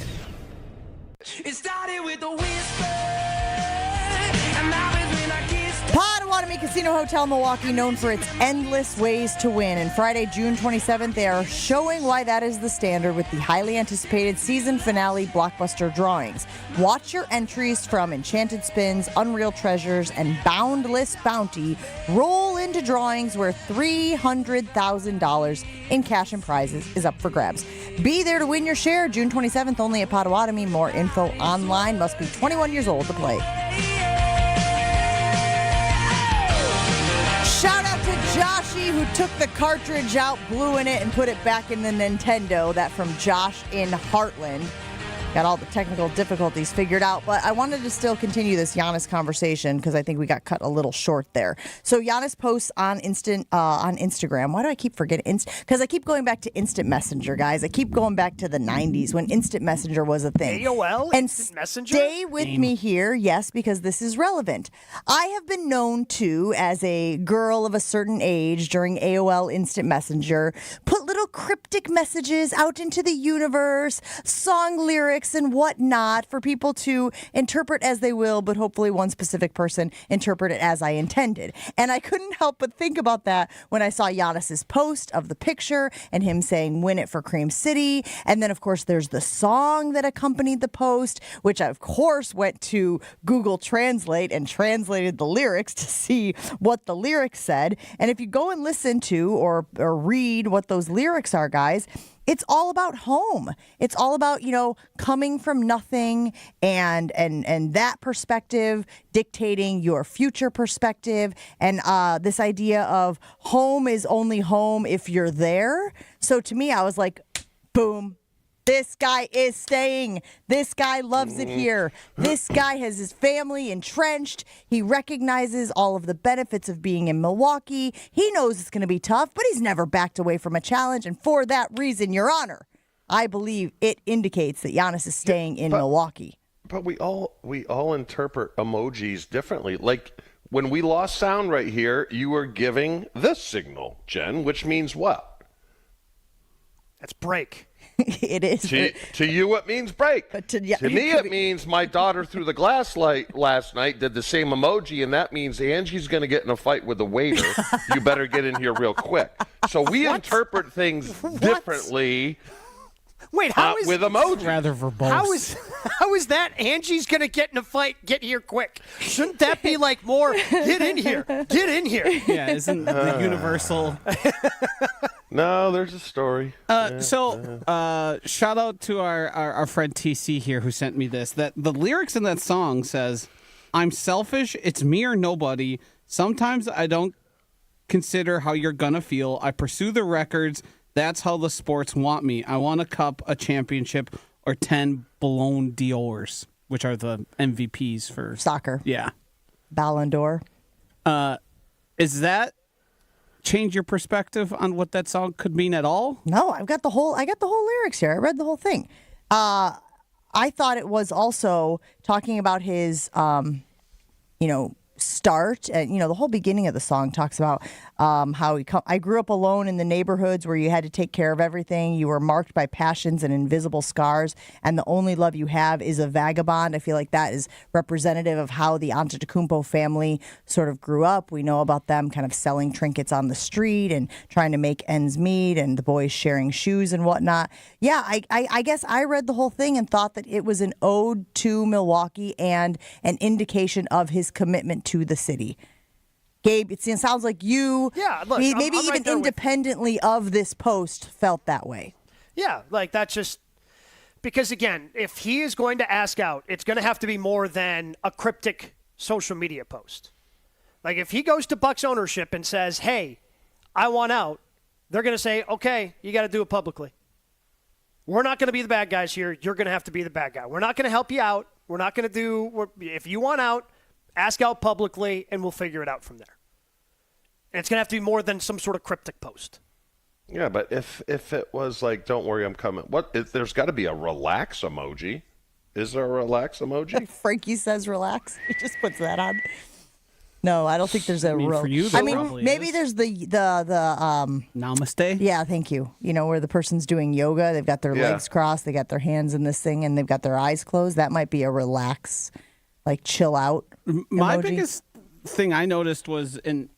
It started with a whisper, and now it's when I kissed. Potawatomi Casino Hotel Milwaukee, known for its endless ways to win. And Friday, June 27th, they are showing why that is the standard with the highly anticipated season finale blockbuster drawings. Watch your entries from Enchanted Spins, Unreal Treasures, and Boundless Bounty roll into drawings where $300,000 in cash and prizes is up for grabs. Be there to win your share. June 27th, only at Potawatomi. More info online. Must be 21 years old to play. Shout out to Joshy, who took the cartridge out, blew in it, and put it back in the Nintendo. That from Josh in Heartland. got all the technical difficulties figured out, but I wanted to still continue this Giannis conversation because I think we got cut a little short there. So Giannis posts on Instagram. Why do I keep forgetting? Because I keep going back to Instant Messenger, guys. I keep going back to the 90s when Instant Messenger was a thing. AOL? And Instant Messenger? stay with me here, yes, because this is relevant. I have been known to, as a girl of a certain age during AOL Instant Messenger, put little cryptic messages out into the universe, song lyrics and whatnot for people to interpret as they will, but hopefully one specific person interpret it as I intended. And I couldn't help but think about that when I saw Giannis's post of the picture and him saying, win it for Cream City. And then, of course, there's the song that accompanied the post, which I, of course, went to Google Translate and translated the lyrics to see what the lyrics said. And if you go and listen to or read what those lyrics are, guys, it's all about home. It's all about, coming from nothing and that perspective dictating your future perspective. And this idea of home is only home if you're there. So to me, I was like, boom. This guy is staying. This guy loves it here. This guy has his family entrenched. He recognizes all of the benefits of being in Milwaukee. He knows it's going to be tough, but he's never backed away from a challenge. And for that reason, Your Honor, I believe it indicates that Giannis is staying in Milwaukee. But we all interpret emojis differently. Like when we lost sound right here, you were giving this signal, Jen, which means what? That's break. It is. To you, it means break. But to me, it means my daughter through the glass light last night did the same emoji, and that means Angie's going to get in a fight with the waiter. You better get in here real quick. So we interpret things differently. Wait, how is with emojis? Rather verbose. How is that? Angie's gonna get in a fight. Get here quick. Shouldn't that be like more? Get in here. Get in here. Yeah, isn't the universal? No, there's a story. Shout out to our friend TC here who sent me this. That the lyrics in that song says, "I'm selfish. It's me or nobody. Sometimes I don't consider how you're gonna feel. I pursue the records. That's how the sports want me. I want a cup, a championship, or 10 Ballon d'Ors," which are the MVPs for soccer. Yeah. Ballon d'Or. Is that change your perspective on what that song could mean at all? No, I got the whole lyrics here. I read the whole thing. I thought it was also talking about his, start, and the whole beginning of the song talks about how I grew up alone in the neighborhoods where you had to take care of everything. You were marked by passions and invisible scars, and the only love you have is a vagabond. I feel like that is representative of how the Antetokounmpo family sort of grew up. We know about them kind of selling trinkets on the street and trying to make ends meet, and the boys sharing shoes and whatnot. Yeah, I guess I read the whole thing and thought that it was an ode to Milwaukee and an indication of his commitment to the city. Gabe, it sounds like you, maybe I'm even independently of this post, felt that way. Yeah, like that's just because, again, if he is going to ask out, it's going to have to be more than a cryptic social media post. Like if he goes to Bucks ownership and says, "Hey, I want out," they're going to say, "Okay, you got to do it publicly. We're not going to be the bad guys here. You're going to have to be the bad guy. We're not going to help you out. We're not going to do – if you want out, ask out publicly, and we'll figure it out from there." And it's going to have to be more than some sort of cryptic post. Yeah, but if it was like, "Don't worry, I'm coming," there's got to be a relax emoji. Is there a relax emoji? Frankie says relax. He just puts that on. No, I don't think there's a for you, maybe there's the namaste. Yeah, thank you. Where the person's doing yoga, they've got their legs crossed, they got their hands in this thing, and they've got their eyes closed. That might be a relax, like chill out. My emoji. biggest thing I noticed was, and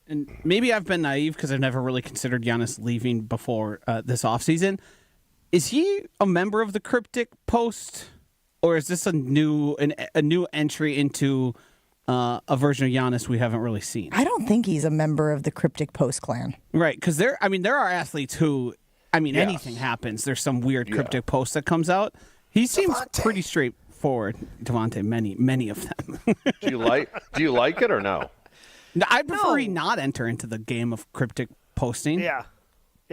maybe I've been naive because I've never really considered Giannis leaving before this offseason. Is he a member of the cryptic post, or is this a new entry into a version of Giannis we haven't really seen? I don't think he's a member of the cryptic post clan. Right, because there are athletes who, anything happens. There's some weird cryptic post that comes out. He seems pretty straightforward. Devontae, many of them. Do you like it or no? No, I prefer he not enter into the game of cryptic posting. Yeah.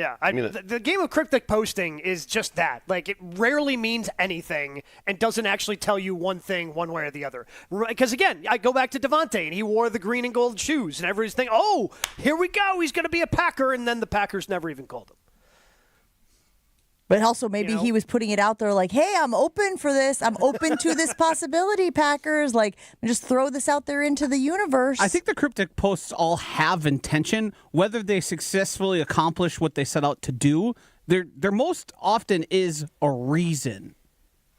Yeah, the game of cryptic posting is just that. Like, it rarely means anything and doesn't actually tell you one thing one way or the other. Because, again, I go back to Devontae, and he wore the green and gold shoes, and everybody's thinking, oh, here we go, he's going to be a Packer, and then the Packers never even called him. But also maybe he was putting it out there like, hey, I'm open for this. I'm open to this possibility, Packers. Like, just throw this out there into the universe. I think the cryptic posts all have intention. Whether they successfully accomplish what they set out to do, there most often is a reason.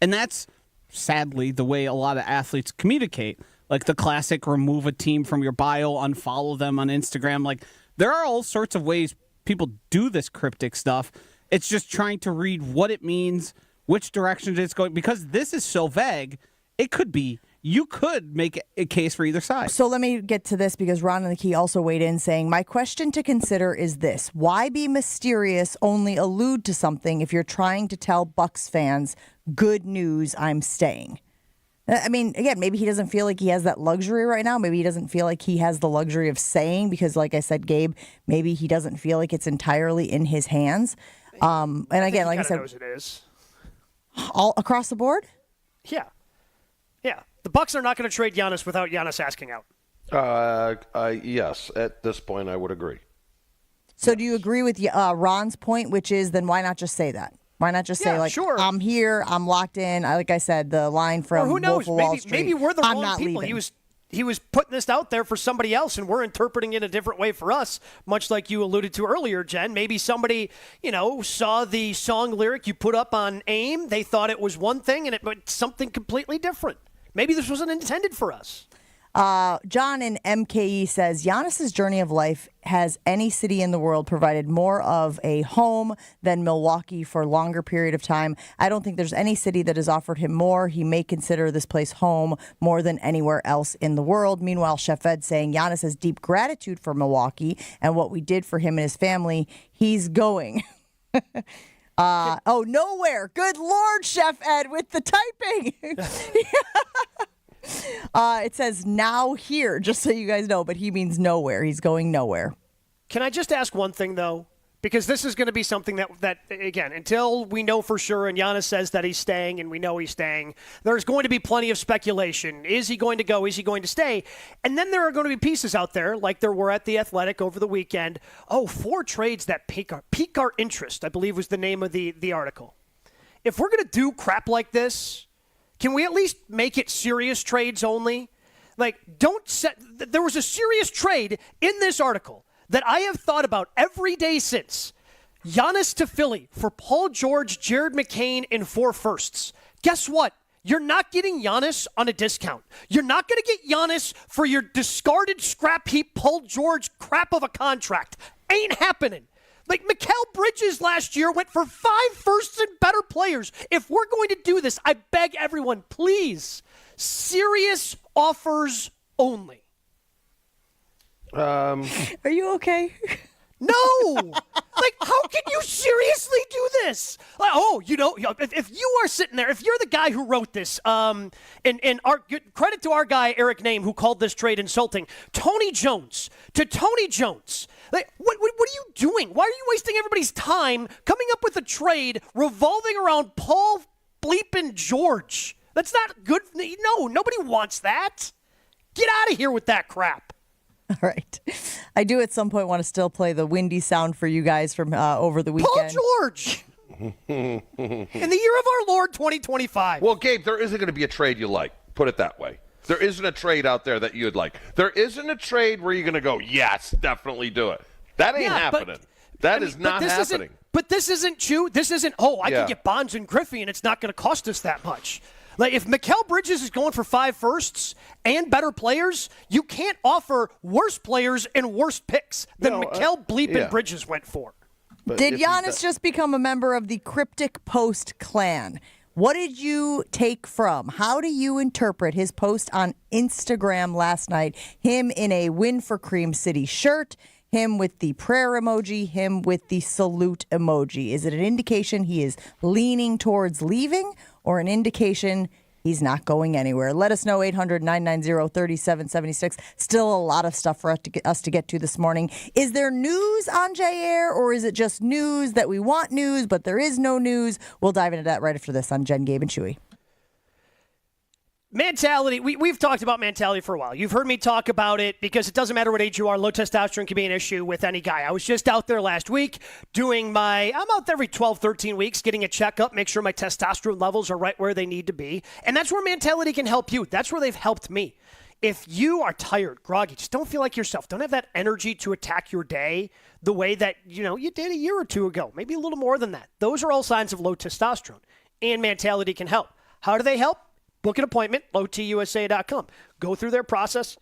And that's, sadly, the way a lot of athletes communicate. Like the classic remove a team from your bio, unfollow them on Instagram. Like, there are all sorts of ways people do this cryptic stuff. It's just trying to read what it means, which direction it's going. Because this is so vague, it could be, you could make a case for either side. So let me get to this because Ron and the Key also weighed in saying, my question to consider is this. Why be mysterious, only allude to something if you're trying to tell Bucks fans, good news, I'm staying? I mean, again, maybe he doesn't feel like he has that luxury right now. Maybe he doesn't feel like he has the luxury of saying because, like I said, Gabe, maybe he doesn't feel like it's entirely in his hands. And again, like I said, knows it is. All across the board? Yeah. The Bucks are not going to trade Giannis without Giannis asking out. Yes, at this point, I would agree. So do you agree with Ron's point, which is then why not just say that? Why not just say, like, sure. I'm here, I'm locked in. Like I said, the line from who knows? Wolf of Wall Street, maybe we're the I'm wrong not people. leaving. He was putting this out there for somebody else, and we're interpreting it a different way for us, much like you alluded to earlier, Jen. Maybe somebody, saw the song lyric you put up on AIM. They thought it was one thing, and it was something completely different. Maybe this wasn't intended for us. John in MKE says, Giannis's journey of life has any city in the world provided more of a home than Milwaukee for a longer period of time. I don't think there's any city that has offered him more. He may consider this place home more than anywhere else in the world. Meanwhile, Chef Ed saying Giannis has deep gratitude for Milwaukee and what we did for him and his family. He's going. Nowhere. Good Lord, Chef Ed, with the typing. It says now here, just so you guys know, but he means nowhere. He's going nowhere. Can I just ask one thing, though? Because this is going to be something that, again, until we know for sure and Giannis says that he's staying and we know he's staying, there's going to be plenty of speculation. Is he going to go? Is he going to stay? And then there are going to be pieces out there, like there were at The Athletic over the weekend. 4 trades that pique our interest, I believe was the name of the article. If we're going to do crap like this, can we at least make it serious trades only? Like, there was a serious trade in this article that I have thought about every day since. Giannis to Philly for Paul George, Jared McCain, and 4 firsts. Guess what? You're not getting Giannis on a discount. You're not going to get Giannis for your discarded scrap heap Paul George crap of a contract. Ain't happening. Like, Mikal Bridges last year went for 5 firsts and better players. If we're going to do this, I beg everyone, please, serious offers only. Are you okay? No! Like, how can you seriously do this? Like, if you are sitting there, if you're the guy who wrote this, and credit to our guy, Eric Name, who called this trade insulting, Tony Jones. Like, what are you doing? Why are you wasting everybody's time coming up with a trade revolving around Paul bleeping George? That's not good. No, nobody wants that. Get out of here with that crap. All right. I do at some point want to still play the windy sound for you guys from over the weekend. Paul George! In the year of our Lord 2025. Well, Gabe, there isn't going to be a trade you like. Put it that way. There isn't a trade out there that you'd like. There isn't a trade where you're going to go, yes, definitely do it. That ain't happening. That is not happening. But this isn't Chew. This isn't, I can get Bonds and Griffey and it's not going to cost us that much. Like, if Mikal Bridges is going for 5 firsts and better players, you can't offer worse players and worse picks than Mikal bleeping Bridges went for. But did Giannis just become a member of the Cryptic Post clan? What did you take from? How do you interpret his post on Instagram last night? Him in a Win for Cream City shirt, him with the prayer emoji, him with the salute emoji. Is it an indication he is leaning towards leaving or an indication He's not going anywhere. Let us know, 800-990-3776. Still a lot of stuff for us to get to this morning. Is there news on Jaire, or is it just news that we want news, but there is no news? We'll dive into that right after this on Jen, Gabe, and Chewy. Mentality, we've talked about mentality for a while. You've heard me talk about it because it doesn't matter what age you are. Low testosterone can be an issue with any guy. I was just out there last week I'm out there every 12, 13 weeks getting a checkup, make sure my testosterone levels are right where they need to be. And that's where mentality can help you. That's where they've helped me. If you are tired, groggy, just don't feel like yourself, don't have that energy to attack your day the way that you did a year or two ago, maybe a little more than that. Those are all signs of low testosterone. And mentality can help. How do they help? Book an appointment, lowtusa.com. Go through their process,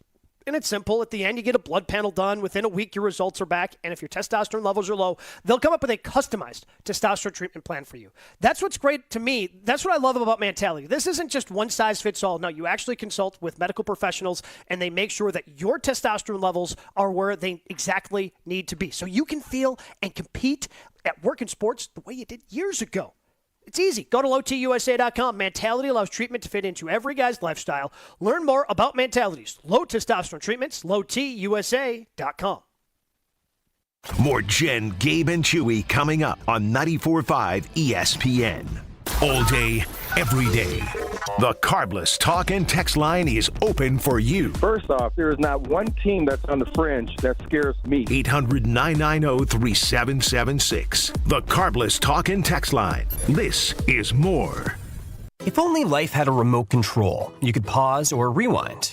and it's simple. At the end, you get a blood panel done. Within a week, your results are back. And if your testosterone levels are low, they'll come up with a customized testosterone treatment plan for you. That's what's great to me. That's what I love about mentality. This isn't just one size fits all. No, you actually consult with medical professionals, and they make sure that your testosterone levels are where they exactly need to be. So you can feel and compete at work and sports the way you did years ago. It's easy. Go to lowtusa.com. Mentality allows treatment to fit into every guy's lifestyle. Learn more about Mentality's low testosterone treatments, lowtusa.com. More Jen, Gabe, and Chewy coming up on 94.5 ESPN. All day, every day. The Carbless talk and text line is open for you. First off, there is not one team that's on the fringe that scares me. 800-990-3776. The Carbless talk and text line. This is more. If only life had a remote control, you could pause or rewind.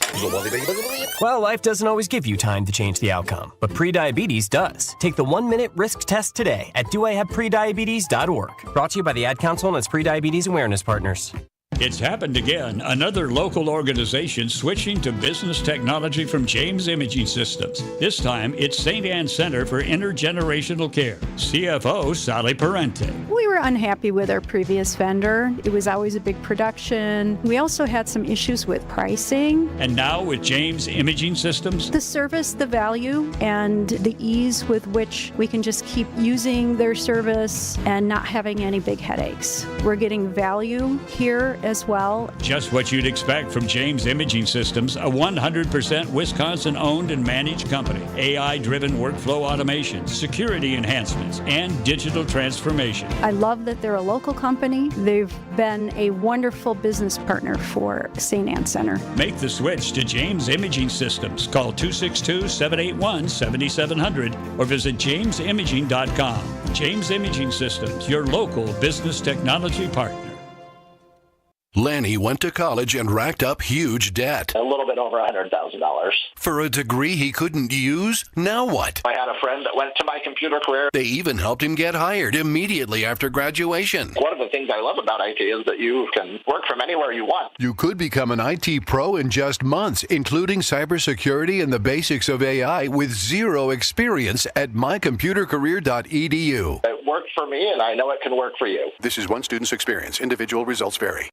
Well, life doesn't always give you time to change the outcome, but prediabetes does. Take the 1-minute risk test today at doihaveprediabetes.org. Brought to you by the Ad Council and its Prediabetes Awareness Partners. It's happened again. Another local organization switching to business technology from James Imaging Systems. This time, it's St. Anne Center for Intergenerational Care. CFO Sally Parente. We were unhappy with our previous vendor. It was always a big production. We also had some issues with pricing. And now with James Imaging Systems, the service, the value, and the ease with which we can just keep using their service and not having any big headaches. We're getting value here as well. Just what you'd expect from James Imaging Systems, a 100% Wisconsin-owned and managed company. AI-driven workflow automation, security enhancements, and digital transformation. I love that they're a local company. They've been a wonderful business partner for St. Anne Center. Make the switch to James Imaging Systems. Call 262-781-7700 or visit jamesimaging.com. James Imaging Systems, your local business technology partner. Lanny went to college and racked up huge debt. A little bit over $100,000. For a degree he couldn't use? Now what? I had a friend that went to my computer career. They even helped him get hired immediately after graduation. One of the things I love about IT is that you can work from anywhere you want. You could become an IT pro in just months, including cybersecurity and the basics of AI with zero experience at mycomputercareer.edu. It worked for me, and I know it can work for you. This is one student's experience. Individual results vary.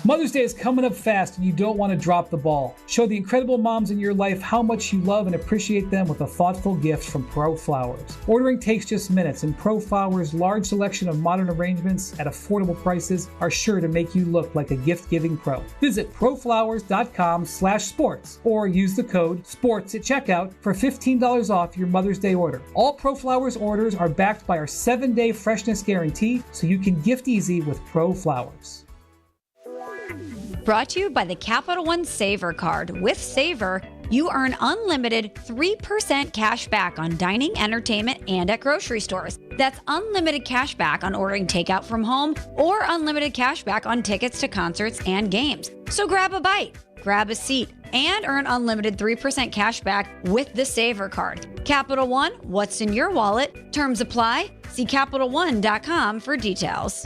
Mother's Day is coming up fast and you don't want to drop the ball. Show the incredible moms in your life how much you love and appreciate them with a thoughtful gift from Pro Flowers. Ordering takes just minutes, and Pro Flowers' large selection of modern arrangements at affordable prices are sure to make you look like a gift-giving pro. Visit proflowers.com/sports or use the code SPORTS at checkout for $15 off your Mother's Day order. All Pro Flowers orders are backed by our 7-day freshness guarantee, so you can gift easy with Pro Flowers. Brought to you by the Capital One Saver Card. With Saver, you earn unlimited 3% cash back on dining, entertainment, and at grocery stores. That's unlimited cash back on ordering takeout from home or unlimited cash back on tickets to concerts and games. So grab a bite, grab a seat, and earn unlimited 3% cash back with the Saver Card. Capital One, what's in your wallet? Terms apply. See CapitalOne.com for details.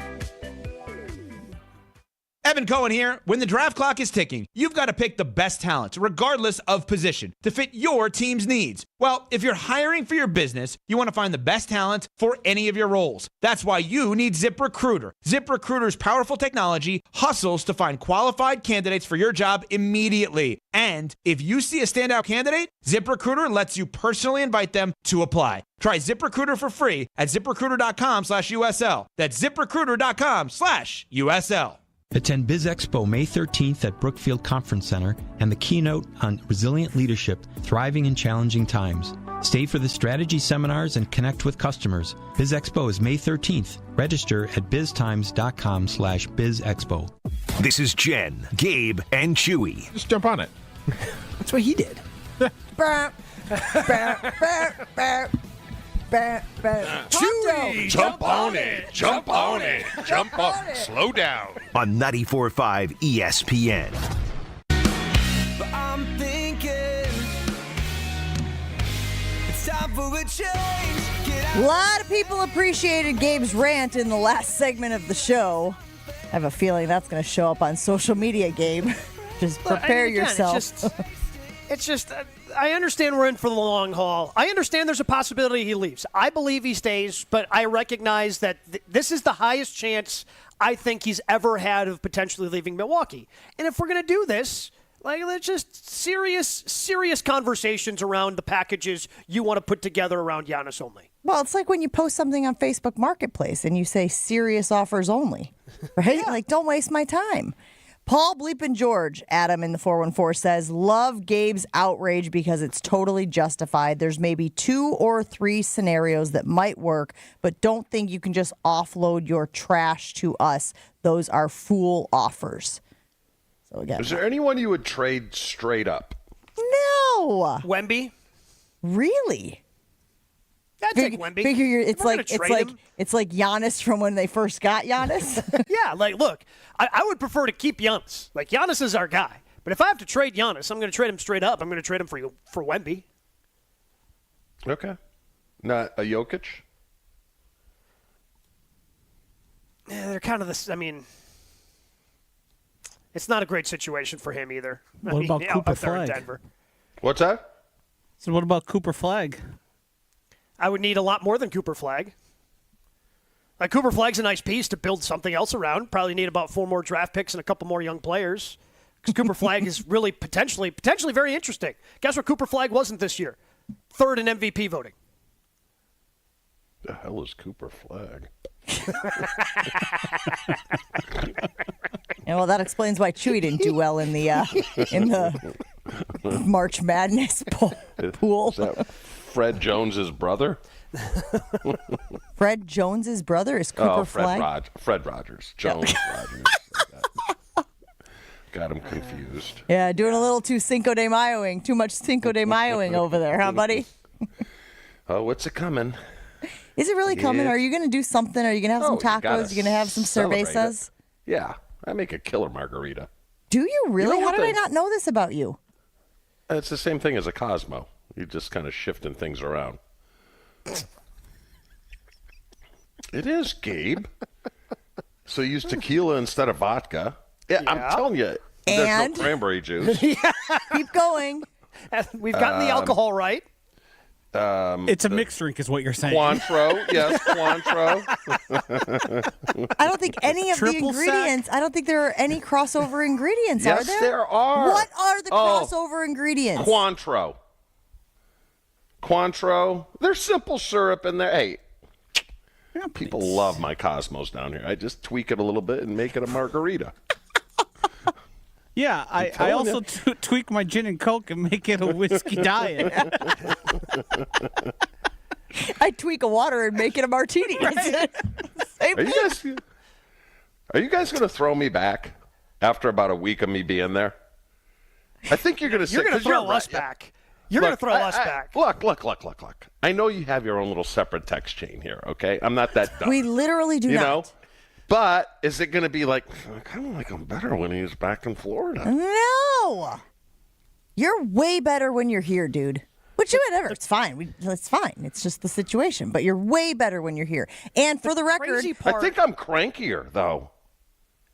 Evan Cohen here. When the draft clock is ticking, you've got to pick the best talent, regardless of position, to fit your team's needs. Well, if you're hiring for your business, you want to find the best talent for any of your roles. That's why you need ZipRecruiter. ZipRecruiter's powerful technology hustles to find qualified candidates for your job immediately. And if you see a standout candidate, ZipRecruiter lets you personally invite them to apply. Try ZipRecruiter for free at ZipRecruiter.com/USL. That's ZipRecruiter.com/USL. Attend Biz Expo May 13th at Brookfield Conference Center and the keynote on resilient leadership, thriving in challenging times. Stay for the strategy seminars and connect with customers. Biz Expo is May 13th. Register at biztimes.com/bizexpo. This is Jen, Gabe, and Chewy. Just jump on it. That's what he did. Chewy, jump on it. Jump on it. Jump on it. Slow down. On 94.5 ESPN. But I'm thinking it's time for a change. A lot of people appreciated Gabe's rant in the last segment of the show. I have a feeling that's going to show up on social media, Gabe. Just prepare yourself. It's just I understand we're in for the long haul. I understand there's a possibility he leaves. I believe he stays, but I recognize that this is the highest chance I think he's ever had of potentially leaving Milwaukee. And if we're going to do this, let's just serious conversations around the packages you want to put together around Giannis only. Well, it's like when you post something on Facebook Marketplace and you say serious offers only, right? Yeah. Like, don't waste my time. Paul Bleepin' George, Adam in the 414 says, love Gabe's outrage because it's totally justified. There's maybe 2 or 3 scenarios that might work, but don't think you can just offload your trash to us. Those are fool offers. So again, is there anyone you would trade straight up? No. Wemby? Really? I'd take Wemby. It's like Giannis from when they first got Giannis. Yeah, look, I would prefer to keep Giannis. Giannis is our guy. But if I have to trade Giannis, I'm going to trade him straight up. I'm going to trade him for Wemby. Okay. Not a Jokic? Yeah, they're kind of this. I mean, it's not a great situation for him either. What about Cooper out there in Flag? Denver. What's that? So what about Cooper Flag? I would need a lot more than Cooper Flag. Cooper Flag's a nice piece to build something else around. Probably need about 4 more draft picks and a couple more young players. Because Cooper Flag is really potentially very interesting. Guess what Cooper Flag wasn't this year? 3rd in MVP voting. The hell is Cooper Flag? Yeah, well, that explains why Chewy didn't do well in the March Madness pool. Is that Fred Jones's brother? Fred Jones's brother is Cooper Flag? Fred Rogers. Jones Rogers. Got him confused. Yeah, doing a little too Cinco de Mayoing. Too much Cinco de Mayoing over there, huh, buddy? Oh, what's it coming? Is it really coming? Are you going to do something? Are you going to have some tacos? You going to have some cervezas? Yeah, I make a killer margarita. Do you really? How did I not know this about you? It's the same thing as a Cosmo. You're just kind of shifting things around. It is, Gabe. So you use tequila instead of vodka. Yeah, I'm telling you, there's no cranberry juice. Keep going. We've gotten the alcohol right. It's a mixed drink is what you're saying. Cointreau, yes, Cointreau. I don't think any of the ingredients, I don't think there are any crossover ingredients, yes, are there? Yes, there are. What are the crossover ingredients? Cointreau. There's simple syrup in there. Hey, people love my Cosmos down here. I just tweak it a little bit and make it a margarita. Yeah, I also tweak my gin and Coke and make it a whiskey diet. I tweak a water and make it a martini. Right. Are you guys going to throw me back after about a week of me being there? I think you're going to throw us back. You're going to throw us back. Look. I know you have your own little separate text chain here, okay? I'm not that dumb. We literally do not. Know? But is it going to be I kind of like him better when he's back in Florida. No. You're way better when you're here, dude. Which, whatever, it's fine. It's fine. It's just the situation. But you're way better when you're here. And for the record, I think I'm crankier, though.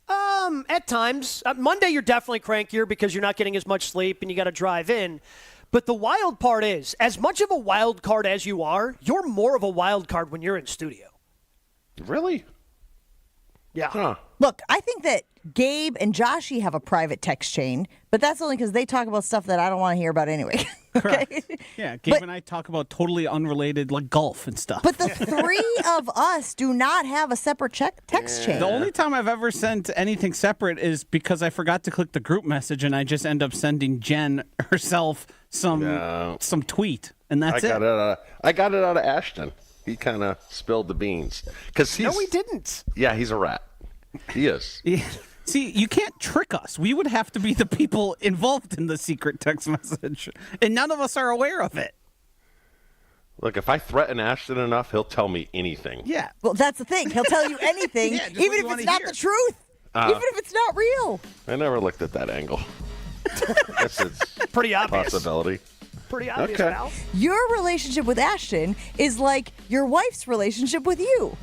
At times. Monday, you're definitely crankier because you're not getting as much sleep and you got to drive in. But the wild part is, as much of a wild card as you are, you're more of a wild card when you're in studio. Really? Yeah. Huh. Look, I think that Gabe and Joshy have a private text chain, but that's only because they talk about stuff that I don't want to hear about anyway. Correct. Yeah, Gabe and I talk about totally unrelated, like golf and stuff. But the three of us do not have a separate text chain. The only time I've ever sent anything separate is because I forgot to click the group message, and I just end up sending Jen herself some tweet, and that's it. I got it out of Ashton. He kind of spilled the beans. No, he didn't. Yeah, he's a rat. He is. Yeah. See, you can't trick us. We would have to be the people involved in the secret text message, and none of us are aware of it. Look, if I threaten Ashton enough, he'll tell me anything. Yeah. Well, that's the thing. He'll tell you anything, Yeah, even if it's not the truth, even if it's not real. I never looked at that angle. Guess it's pretty obvious. Possibility. Pretty obvious, Okay. pal. Your relationship with Ashton is like your wife's relationship with you.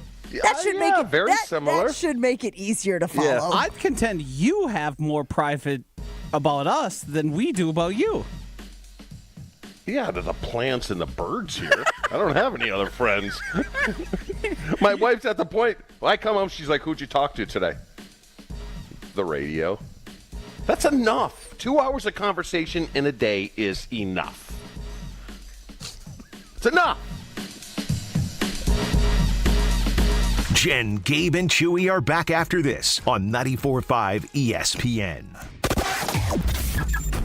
That should make it very similar. That should make it easier to follow. Yeah. I'd contend you have more private about us than we do about you. Yeah, the plants and the birds here. I don't have any other friends. My wife's at the point, I come home, she's like, who'd you talk to today? The radio. That's enough. 2 hours of conversation in a day is enough. It's enough. Jen, Gabe, and Chewy are back after this on 94.5 ESPN.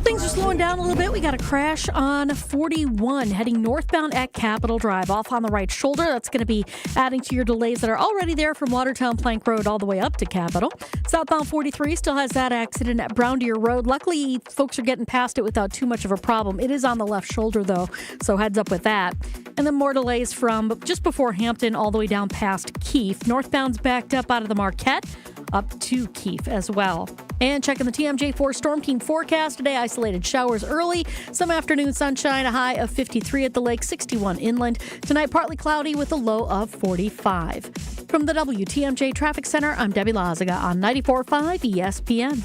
Things are slowing down a little bit. We got a crash on 41 heading northbound at Capitol Drive off on the right shoulder. That's going to be adding to your delays that are already there from Watertown Plank Road all the way up to Capitol. Southbound 43 still has that accident at Brown Deer Road. Luckily, folks are getting past it without too much of a problem. It is on the left shoulder, though, so heads up with that. And then more delays from just before Hampton all the way down past Keefe. Northbound's backed up out of the Marquette up to Keefe as well. And checking the TMJ4 Storm King forecast today, isolated showers early, some afternoon sunshine, a high of 53 at the lake, 61 inland. Tonight, partly cloudy with a low of 45. From the WTMJ Traffic Center, I'm Debbie Lazaga on 94.5 ESPN.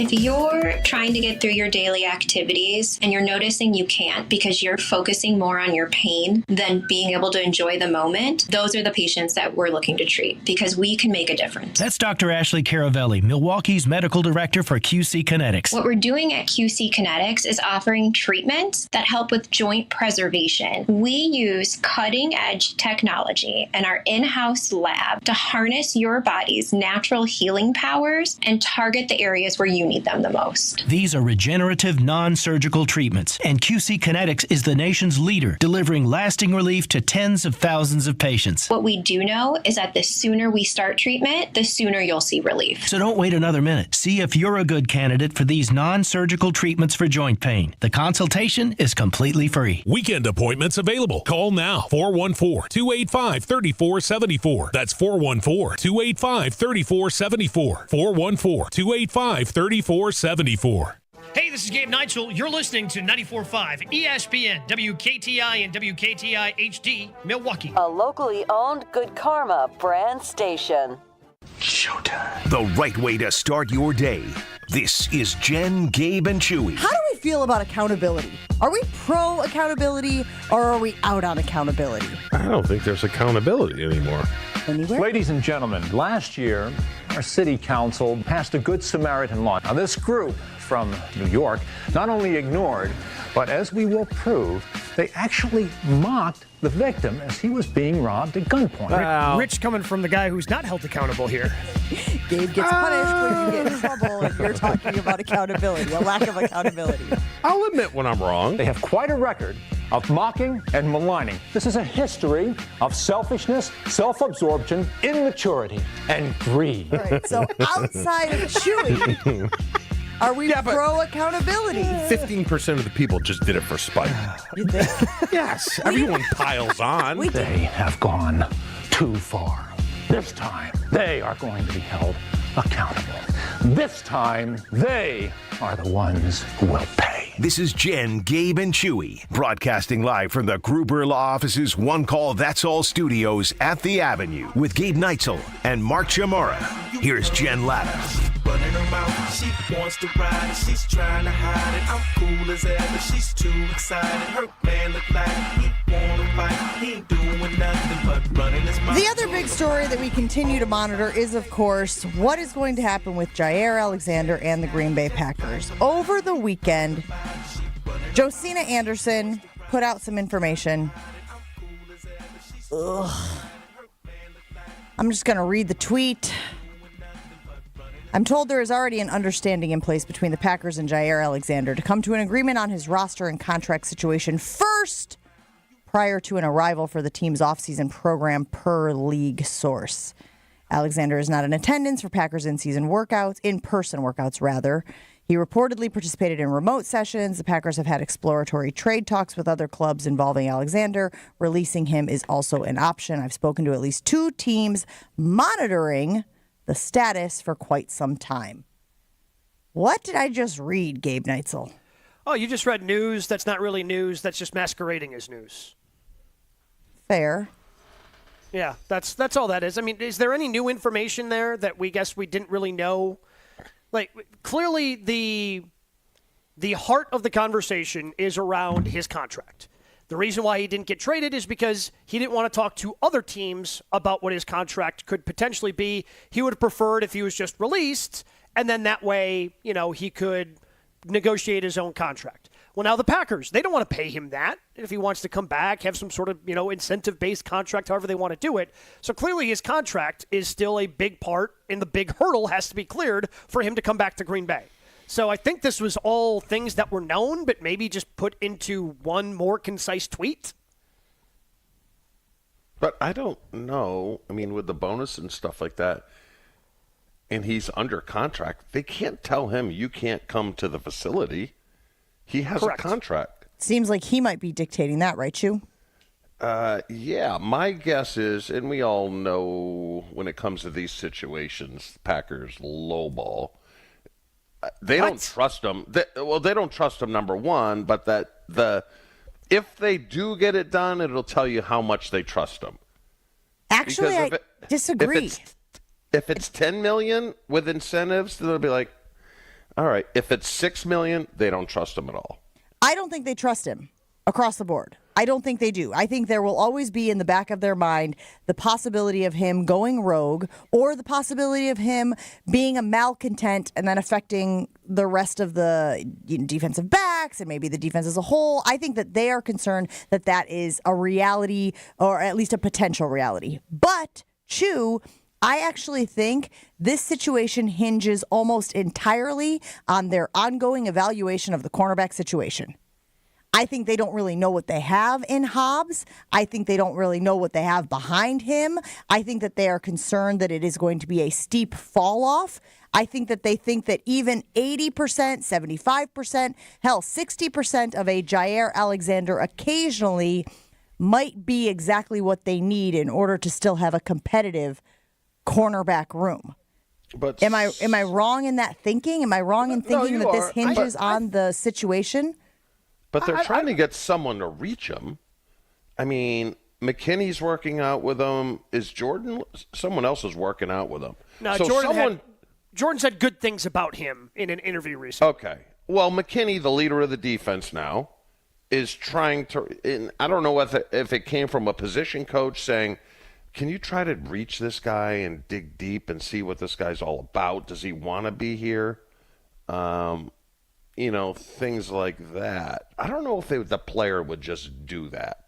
If you're trying to get through your daily activities and you're noticing you can't because you're focusing more on your pain than being able to enjoy the moment, those are the patients that we're looking to treat because we can make a difference. That's Dr. Ashley Caravelli, Milwaukee's medical director for QC Kinetics. What we're doing at QC Kinetics is offering treatments that help with joint preservation. We use cutting-edge technology in our in-house lab to harness your body's natural healing powers and target the areas where you need them the most. These are regenerative, non-surgical treatments, and QC Kinetics is the nation's leader, delivering lasting relief to tens of thousands of patients. What we do know is that the sooner we start treatment, the sooner you'll see relief. So don't wait another minute. See if you're a good candidate for these non-surgical treatments for joint pain. The consultation is completely free. Weekend appointments available. Call now. 414-285-3474. That's 414-285-3474. 414-285-3474. Hey, this is Gabe Neitzel. You're listening to 94.5 ESPN, WKTI and WKTI HD, Milwaukee. A locally owned Good Karma brand station. Showtime. The right way to start your day. This is Jen, Gabe, and Chewy. How do we feel about accountability? Are we pro accountability or are we out on accountability? I don't think there's accountability anymore. Anywhere? Ladies and gentlemen, last year, our city council passed a Good Samaritan law. Now, this group from New York not only ignored, but as we will prove, they actually mocked the victim as he was being robbed at gunpoint. Wow. Rich coming from the guy who's not held accountable here. Gabe gets punished when you get in trouble if you're talking about accountability, a lack of accountability. I'll admit when I'm wrong. They have quite a record of mocking and maligning. This is a history of selfishness, self-absorption, immaturity, and greed. All right, so outside of Chewy, are we pro accountability? 15% of the people just did it for spite. You think? Yes, everyone piles on. They have gone too far. This time, they are going to be held accountable. This time, they are the ones who will pay. This is Jen, Gabe, and Chewy, broadcasting live from the Gruber Law Office's One Call That's All studios at the Avenue with Gabe Neitzel and Mark Chamorro. Here's Jen Latta. running her mouth. She wants to ride and she's trying to hide it. I'm cool as ever, she's too excited. Her man look like he wanna fight. He ain't doing nothing but running his mouth. The other big story that we continue to monitor is, of course, what is going to happen with Jaire Alexander and the Green Bay Packers. Over the weekend, Josina Anderson put out some information. Ugh. I'm just going to read the tweet. I'm told there is already an understanding in place between the Packers and Jaire Alexander to come to an agreement on his roster and contract situation first, prior to an arrival for the team's offseason program, per league source. Alexander is not in attendance for Packers in-person workouts, rather. He reportedly participated in remote sessions. The Packers have had exploratory trade talks with other clubs involving Alexander. Releasing him is also an option. I've spoken to at least 2 teams monitoring the status for quite some time. What did I just read, Gabe Neitzel? Oh, you just read news that's not really news. That's just masquerading as news. Fair. Yeah, that's all that is. I mean, is there any new information there that we didn't really know? Like, clearly the heart of the conversation is around his contract. The reason why he didn't get traded is because he didn't want to talk to other teams about what his contract could potentially be. He would have preferred if he was just released, and then that way, he could negotiate his own contract. Well, now the Packers, they don't want to pay him that. If he wants to come back, have some sort of, incentive-based contract, however they want to do it. So clearly his contract is still a big part, and the big hurdle has to be cleared for him to come back to Green Bay. So I think this was all things that were known, but maybe just put into one more concise tweet. But I don't know. I mean, with the bonus and stuff like that, and he's under contract, they can't tell him you can't come to the facility. He has Correct. a contract. Seems like he might be dictating that, right, Chew? Yeah, my guess is, and we all know when it comes to these situations, Packers lowball. They don't trust him. They don't trust him, number one, but if they do get it done, it'll tell you how much they trust him. Actually, I disagree. If it's $10 million with incentives, they'll be like, all right. If it's $6 million, they don't trust him at all. I don't think they trust him across the board. I don't think they do. I think there will always be in the back of their mind the possibility of him going rogue or the possibility of him being a malcontent and then affecting the rest of the defensive backs and maybe the defense as a whole. I think that they are concerned that that is a reality or at least a potential reality. But, Chew, I actually think this situation hinges almost entirely on their ongoing evaluation of the cornerback situation. I think they don't really know what they have in Hobbs. I think they don't really know what they have behind him. I think that they are concerned that it is going to be a steep fall off. I think that they think that even 80%, 75%, hell, 60% of a Jaire Alexander occasionally might be exactly what they need in order to still have a competitive cornerback room. But am I wrong in that thinking? Am I wrong in thinking that this hinges on the situation? But they're trying to get someone to reach him. I mean, McKinney's working out with him. Is Jordan? Someone else is working out with him. No, so Jordan said good things about him in an interview recently. Okay. Well, McKinney, the leader of the defense now, is trying to. And I don't know if it came from a position coach saying, "Can you try to reach this guy and dig deep and see what this guy's all about? Does he want to be here?" Things like that. I don't know if the player would just do that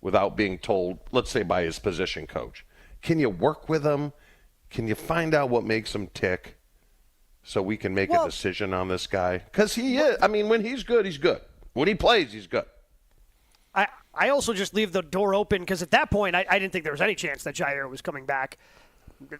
without being told, let's say by his position coach. Can you work with him? Can you find out what makes him tick so we can make a decision on this guy? Because he is. I mean, when he's good, he's good. When he plays, he's good. I also just leave the door open because at that point, I didn't think there was any chance that Jaire was coming back.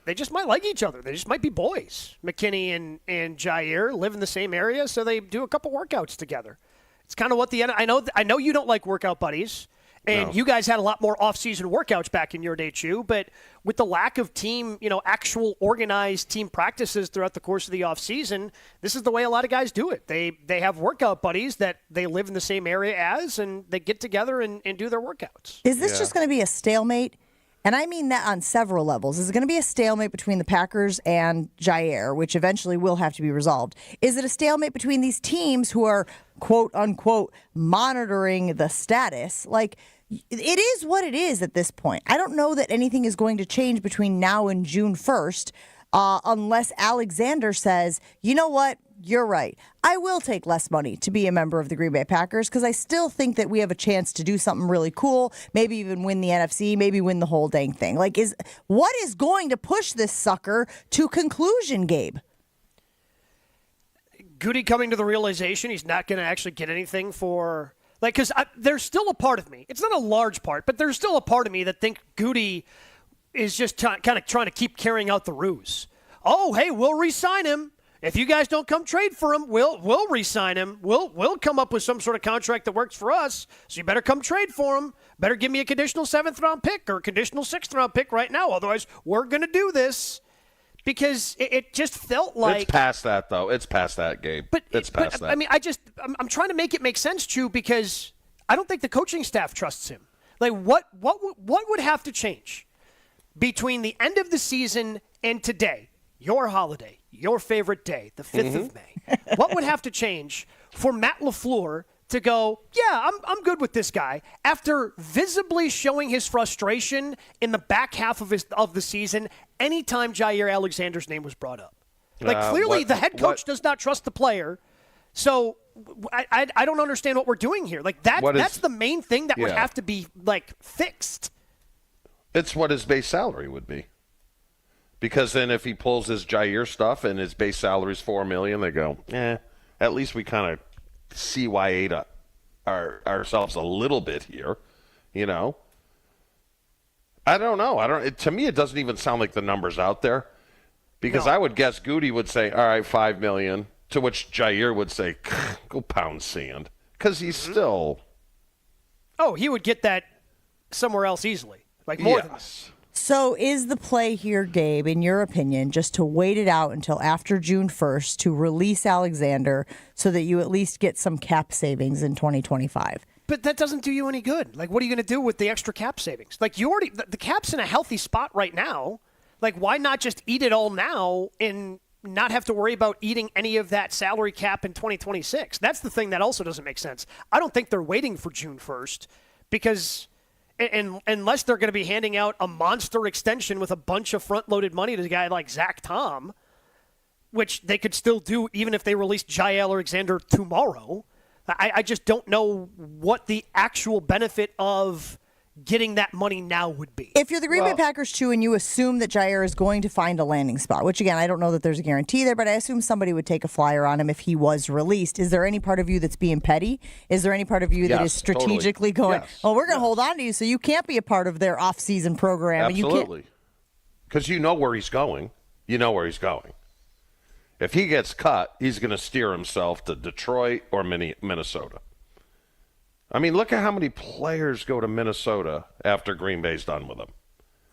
They just might like each other. They just might be boys. McKinney and Jaire live in the same area, so they do a couple workouts together. It's kind of what I know you don't like workout buddies, and you guys had a lot more off-season workouts back in your day, Chew, but with the lack of team, actual organized team practices throughout the course of the off-season, this is the way a lot of guys do it. They have workout buddies that they live in the same area as, and they get together and do their workouts. Is this just going to be a stalemate? And I mean that on several levels. Is it going to be a stalemate between the Packers and Jaire, which eventually will have to be resolved? Is it a stalemate between these teams who are, quote unquote, monitoring the status? Like, it is what it is at this point. I don't know that anything is going to change between now and June 1st unless Alexander says, you know what? You're right. I will take less money to be a member of the Green Bay Packers because I still think that we have a chance to do something really cool, maybe even win the NFC, maybe win the whole dang thing. Like, what is going to push this sucker to conclusion, Gabe? Goody coming to the realization he's not going to actually get anything for, like, because there's still a part of me. It's not a large part, but there's still a part of me that think Goody is just kind of trying to keep carrying out the ruse. Oh, hey, we'll re-sign him. If you guys don't come trade for him, we'll re-sign him. We'll come up with some sort of contract that works for us. So you better come trade for him. Better give me a conditional 7th-round pick or a conditional 6th-round pick right now. Otherwise, we're going to do this. Because it just felt like... It's past that, though. It's past that, Gabe. It's past that. I mean, I'm trying to make it make sense, Chew, because I don't think the coaching staff trusts him. Like, what would have to change between the end of the season and today? Your holiday, your favorite day, the 5th of May. What would have to change for Matt LaFleur to go, yeah, I'm good with this guy, after visibly showing his frustration in the back half of the season anytime Jaire Alexander's name was brought up? Like, clearly the head coach does not trust the player. So I don't understand what we're doing here. Like, that's the main thing that would have to be, like, fixed. It's what his base salary would be. Because then if he pulls his Jaire stuff and his base salary is $4 million, they go, at least we kind of CYA'd ourselves a little bit here, you know. I don't know. To me, it doesn't even sound like the number's out there. Because I would guess Goody would say, all right, $5 million, to which Jaire would say, go pound sand. Because he's still... Oh, he would get that somewhere else easily. Like, more than that. So is the play here, Gabe, in your opinion, just to wait it out until after June 1st to release Alexander so that you at least get some cap savings in 2025? But that doesn't do you any good. Like, what are you going to do with the extra cap savings? Like, the cap's in a healthy spot right now. Like, why not just eat it all now and not have to worry about eating any of that salary cap in 2026? That's the thing that also doesn't make sense. I don't think they're waiting for June 1st because... And unless they're going to be handing out a monster extension with a bunch of front-loaded money to a guy like Zach Tom, which they could still do even if they released Jaire Alexander tomorrow, I just don't know what the actual benefit of getting that money now would be. If you're the Green Bay Packers, too, and you assume that Jaire is going to find a landing spot, which, again, I don't know that there's a guarantee there, but I assume somebody would take a flyer on him if he was released. Is there any part of you that's being petty? Is there any part of you that is strategically going, well, we're going to hold on to you so you can't be a part of their off-season program? Absolutely. Because you know where he's going. You know where he's going. If he gets cut, he's going to steer himself to Detroit or Minnesota. I mean, look at how many players go to Minnesota after Green Bay's done with them.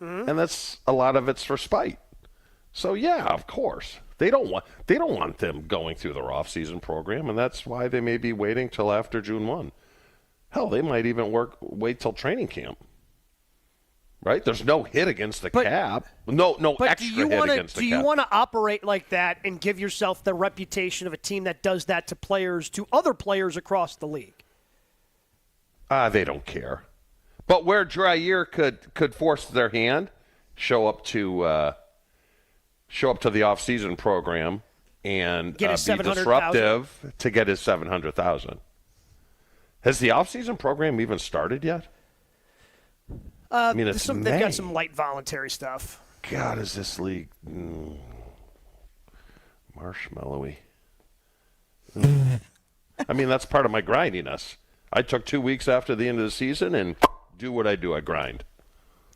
Mm-hmm. And that's a lot of it's for spite. So, yeah, of course. They don't want them going through their off-season program, and that's why they may be waiting till after June 1. Hell, they might even wait till training camp. Right? There's no hit against the cap. No extra hit against the cap. Do you want to operate like that and give yourself the reputation of a team that does that to other players across the league? They don't care. But where Jaire could force their hand, show up to the off-season program and be disruptive to get his $700,000. Has the off-season program even started yet? I mean, they've got some light voluntary stuff. God, is this league marshmallowy? I mean, that's part of my grindiness. I took 2 weeks after the end of the season and do what I do. I grind.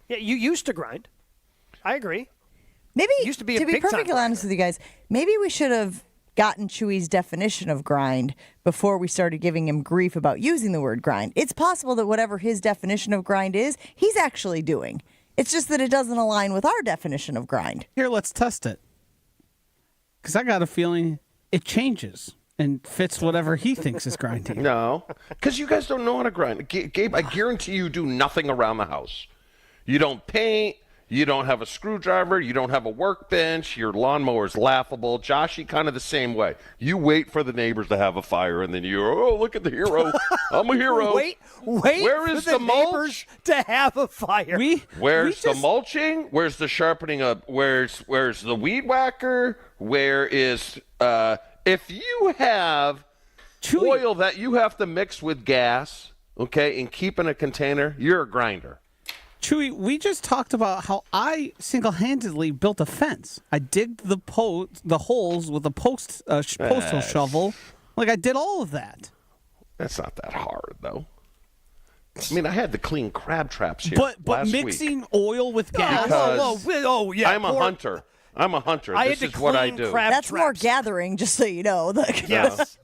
Yeah, you used to grind. I agree. Maybe, to be perfectly honest with you guys, maybe we should have gotten Chewy's definition of grind before we started giving him grief about using the word grind. It's possible that whatever his definition of grind is, he's actually doing. It's just that it doesn't align with our definition of grind. Here, let's test it. Because I got a feeling it changes and fits whatever he thinks is grinding. No, because you guys don't know how to grind. Gabe, I guarantee you do nothing around the house. You don't paint. You don't have a screwdriver. You don't have a workbench. Your lawnmower's laughable. Joshy, kind of the same way. You wait for the neighbors to have a fire, and then look at the hero. I'm a hero. Wait Where is for the mulch? neighbors to have a fire. Where's the mulching? Where's the sharpening up? Where's the weed whacker? Where is if you have oil that you have to mix with gas, okay, and keep in a container, you're a grinder. Chewy, we just talked about how I single-handedly built a fence. I digged the holes with a postal shovel. Like, I did all of that. That's not that hard, though. I mean, I had to clean crab traps here But last mixing week. oil with gas? Because I'm a hunter. I'm a hunter. I This had is to what I clean do. crab That's more gathering, just so you know. Yes.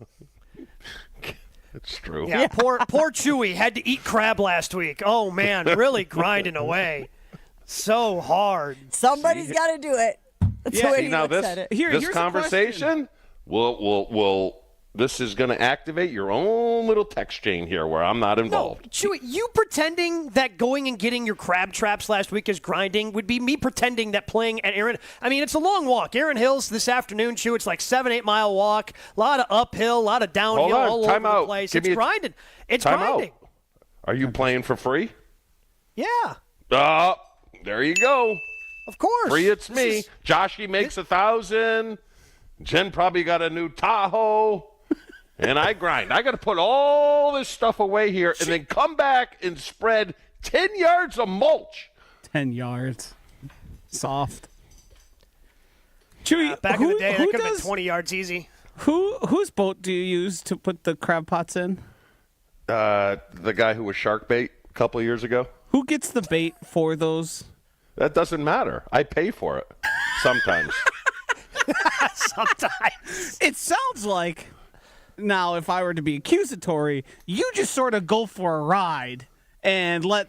It's true. Yeah, poor Chewy had to eat crab last week. Oh, man, really grinding away. So hard. Somebody's got to do it. That's the way he looks at it. This conversation will this is going to activate your own little text chain here where I'm not involved. No, Chewy, you pretending that going and getting your crab traps last week is grinding would be me pretending that playing at Aaron. I mean, it's a long walk. Aaron Hills this afternoon, Chewy, it's like 7-8 mile walk, a lot of uphill, a lot of downhill, all over the place. It's grinding. It's grinding. Are you playing for free? Yeah. There you go. Of course. Free it's me. Joshy makes 1,000. Jen probably got a new Tahoe. And I grind. I got to put all this stuff away here and then come back and spread 10 yards of mulch. 10 yards. Soft. Chewy, back in the day, that could have been 20 yards easy. Whose boat do you use to put the crab pots in? The guy who was shark bait a couple of years ago. Who gets the bait for those? That doesn't matter. I pay for it sometimes. Sometimes. It sounds like, now if I were to be accusatory, you just sort of go for a ride and let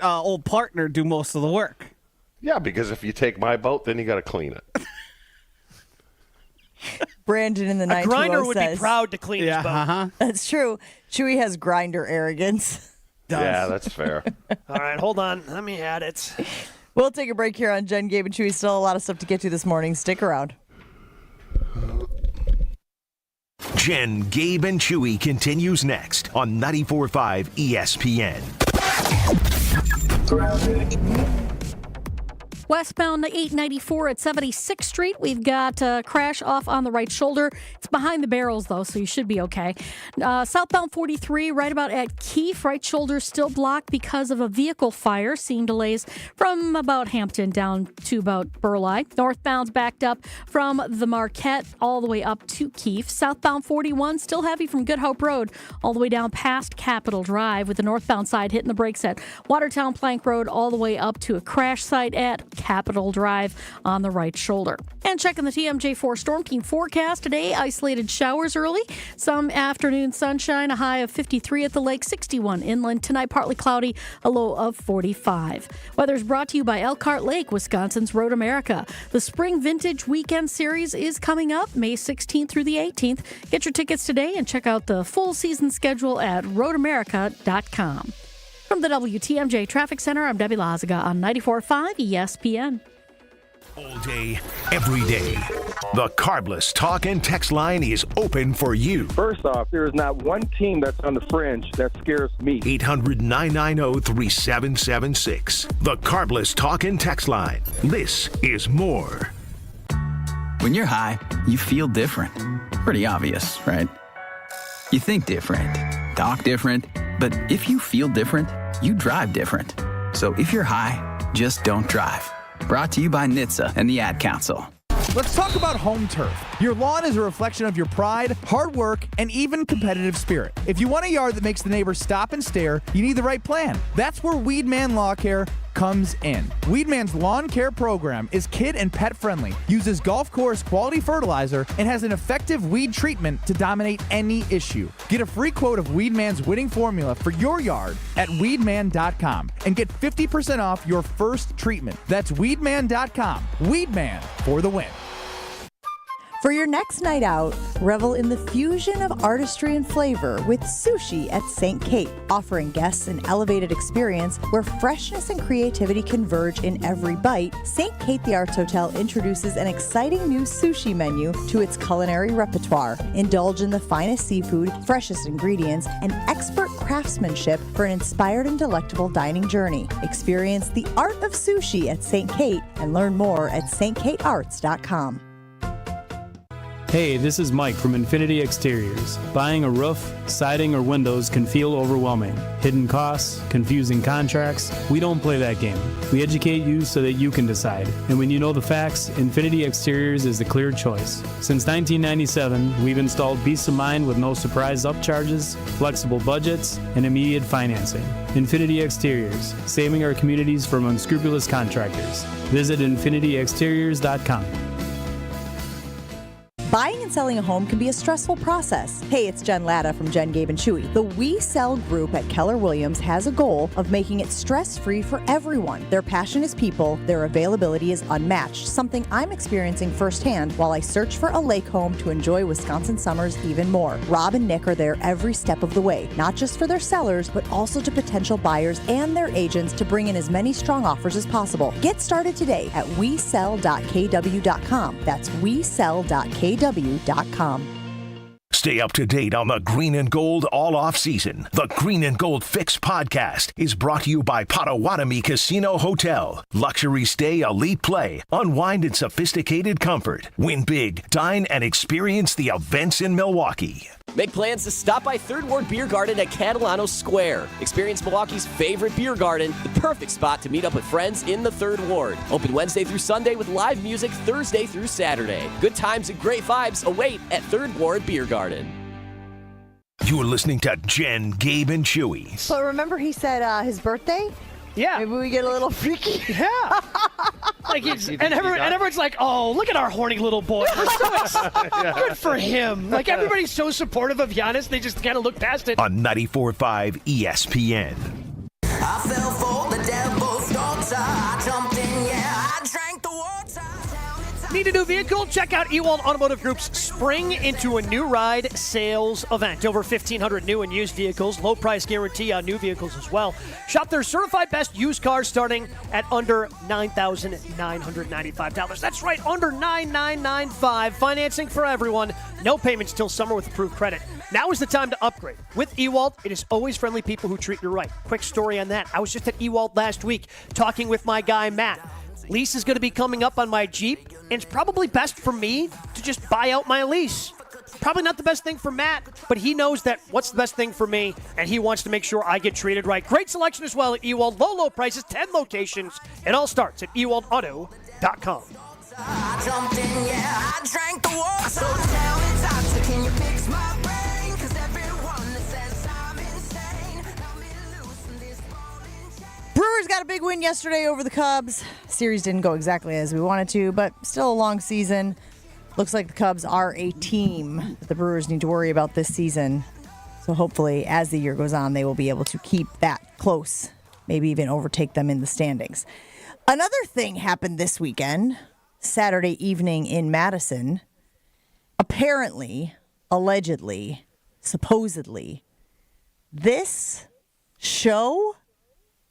old partner do most of the work. Yeah, because if you take my boat, then you got to clean it. Brandon in the 920 grinder would says, be proud to clean his boat. That's true. Chewy has grinder arrogance. Yeah, that's fair. All right, hold on. Let me add it. We'll take a break here on Jen, Gabe, and Chewy. Still a lot of stuff to get to this morning. Stick around. Jen, Gabe, and Chewy continues next on 94.5 ESPN. Westbound 894 at 76th Street. We've got a crash off on the right shoulder. It's behind the barrels, though, so you should be okay. Southbound 43, right about at Keefe. Right shoulder still blocked because of a vehicle fire. Seeing delays from about Hampton down to about Burleigh. Northbound's backed up from the Marquette all the way up to Keefe. Southbound 41, still heavy from Good Hope Road all the way down past Capitol Drive, with the northbound side hitting the brakes at Watertown Plank Road all the way up to a crash site at Capitol Drive on the right shoulder. And checking the TMJ4 Storm Team forecast today, isolated showers early, some afternoon sunshine, a high of 53 at the lake, 61 inland. Tonight, partly cloudy, a low of 45. Weather's brought to you by Elkhart Lake, Wisconsin's Road America. The Spring Vintage Weekend Series is coming up May 16th through the 18th. Get your tickets today and check out the full season schedule at roadamerica.com. From the WTMJ Traffic Center, I'm Debbie Lazaga on 94.5 ESPN. All day, every day. The Carbless Talk and Text line is open for you. First off, there is not one team that's on the fringe that scares me. 800-990-3776. The Carbless Talk and Text line. This is more. When you're high, you feel different. Pretty obvious, right? You think different, talk different, but if you feel different, you drive different. So if you're high, just don't drive. Brought to you by NHTSA and the Ad Council. Let's talk about home turf. Your lawn is a reflection of your pride, hard work, and even competitive spirit. If you want a yard that makes the neighbors stop and stare, you need the right plan. That's where Weedman Lawn Care comes in. Weedman's lawn care program is kid and pet friendly, uses golf course quality fertilizer, and has an effective weed treatment to dominate any issue. Get a free quote of Weedman's winning formula for your yard at weedman.com and get 50% off your first treatment. That's weedman.com. Weedman for the win. For your next night out, revel in the fusion of artistry and flavor with Sushi at St. Kate, offering guests an elevated experience where freshness and creativity converge in every bite. St. Kate the Arts Hotel introduces an exciting new sushi menu to its culinary repertoire. Indulge in the finest seafood, freshest ingredients, and expert craftsmanship for an inspired and delectable dining journey. Experience the art of sushi at St. Kate and learn more at stkatearts.com. Hey, this is Mike from Infinity Exteriors. Buying a roof, siding, or windows can feel overwhelming. Hidden costs, confusing contracts. We don't play that game. We educate you so that you can decide. And when you know the facts, Infinity Exteriors is the clear choice. Since 1997, we've installed peace of mind with no surprise upcharges, flexible budgets, and immediate financing. Infinity Exteriors, saving our communities from unscrupulous contractors. Visit infinityexteriors.com. Buying and selling a home can be a stressful process. Hey, it's Jen Latta from Jen, Gabe, and Chewy. The We Sell group at Keller Williams has a goal of making it stress-free for everyone. Their passion is people, their availability is unmatched, something I'm experiencing firsthand while I search for a lake home to enjoy Wisconsin summers even more. Rob and Nick are there every step of the way, not just for their sellers, but also to potential buyers and their agents to bring in as many strong offers as possible. Get started today at wesell.kw.com. That's wesell.kw.com. Stay up to date on the Green and Gold all off season. The Green and Gold Fix podcast is brought to you by Potawatomi Casino Hotel. Luxury stay, elite play, unwind in sophisticated comfort. Win big, dine, and experience the events in Milwaukee. Make plans to stop by Third Ward Beer Garden at Catalano Square. Experience Milwaukee's favorite beer garden, the perfect spot to meet up with friends in the Third Ward. Open Wednesday through Sunday with live music Thursday through Saturday. Good times and great vibes await at Third Ward Beer Garden. You're listening to Jen, Gabe, and Chewy. But remember he said his birthday? Yeah. Maybe we get a little freaky. Yeah. Like everyone's like, oh, look at our horny little boy. Good for him. Like, everybody's so supportive of Giannis, they just kind of look past it. On 94.5 ESPN. I fell for the devil's daughter. I jumped in, yeah, I drank the water. Need a new vehicle? Check out Ewald Automotive Group's Spring Into a New Ride sales event. Over 1,500 new and used vehicles. Low price guarantee on new vehicles as well. Shop their certified best used cars starting at under $9,995. That's right, under $9,995. Financing for everyone. No payments till summer with approved credit. Now is the time to upgrade. With Ewald, it is always friendly people who treat you right. Quick story on that. I was just at Ewald last week talking with my guy, Matt. Lease is going to be coming up on my Jeep, and it's probably best for me to just buy out my lease. Probably not the best thing for Matt, but he knows that what's the best thing for me, and he wants to make sure I get treated right. Great selection as well at Ewald. Low prices, 10 locations. It all starts at ewaldauto.com. I jumped in, yeah, I drank the water. So tell me, doctor, can you fix my brain? 'Cause everyone that says I'm insane, help me loosen this bowling chain. Brewers got a big win yesterday over the Cubs. Series didn't go exactly as we wanted to, but still a long season. Looks like the Cubs are a team that the Brewers need to worry about this season. So hopefully, as the year goes on, they will be able to keep that close, maybe even overtake them in the standings. Another thing happened this weekend, Saturday evening in Madison. Apparently, allegedly, supposedly, this show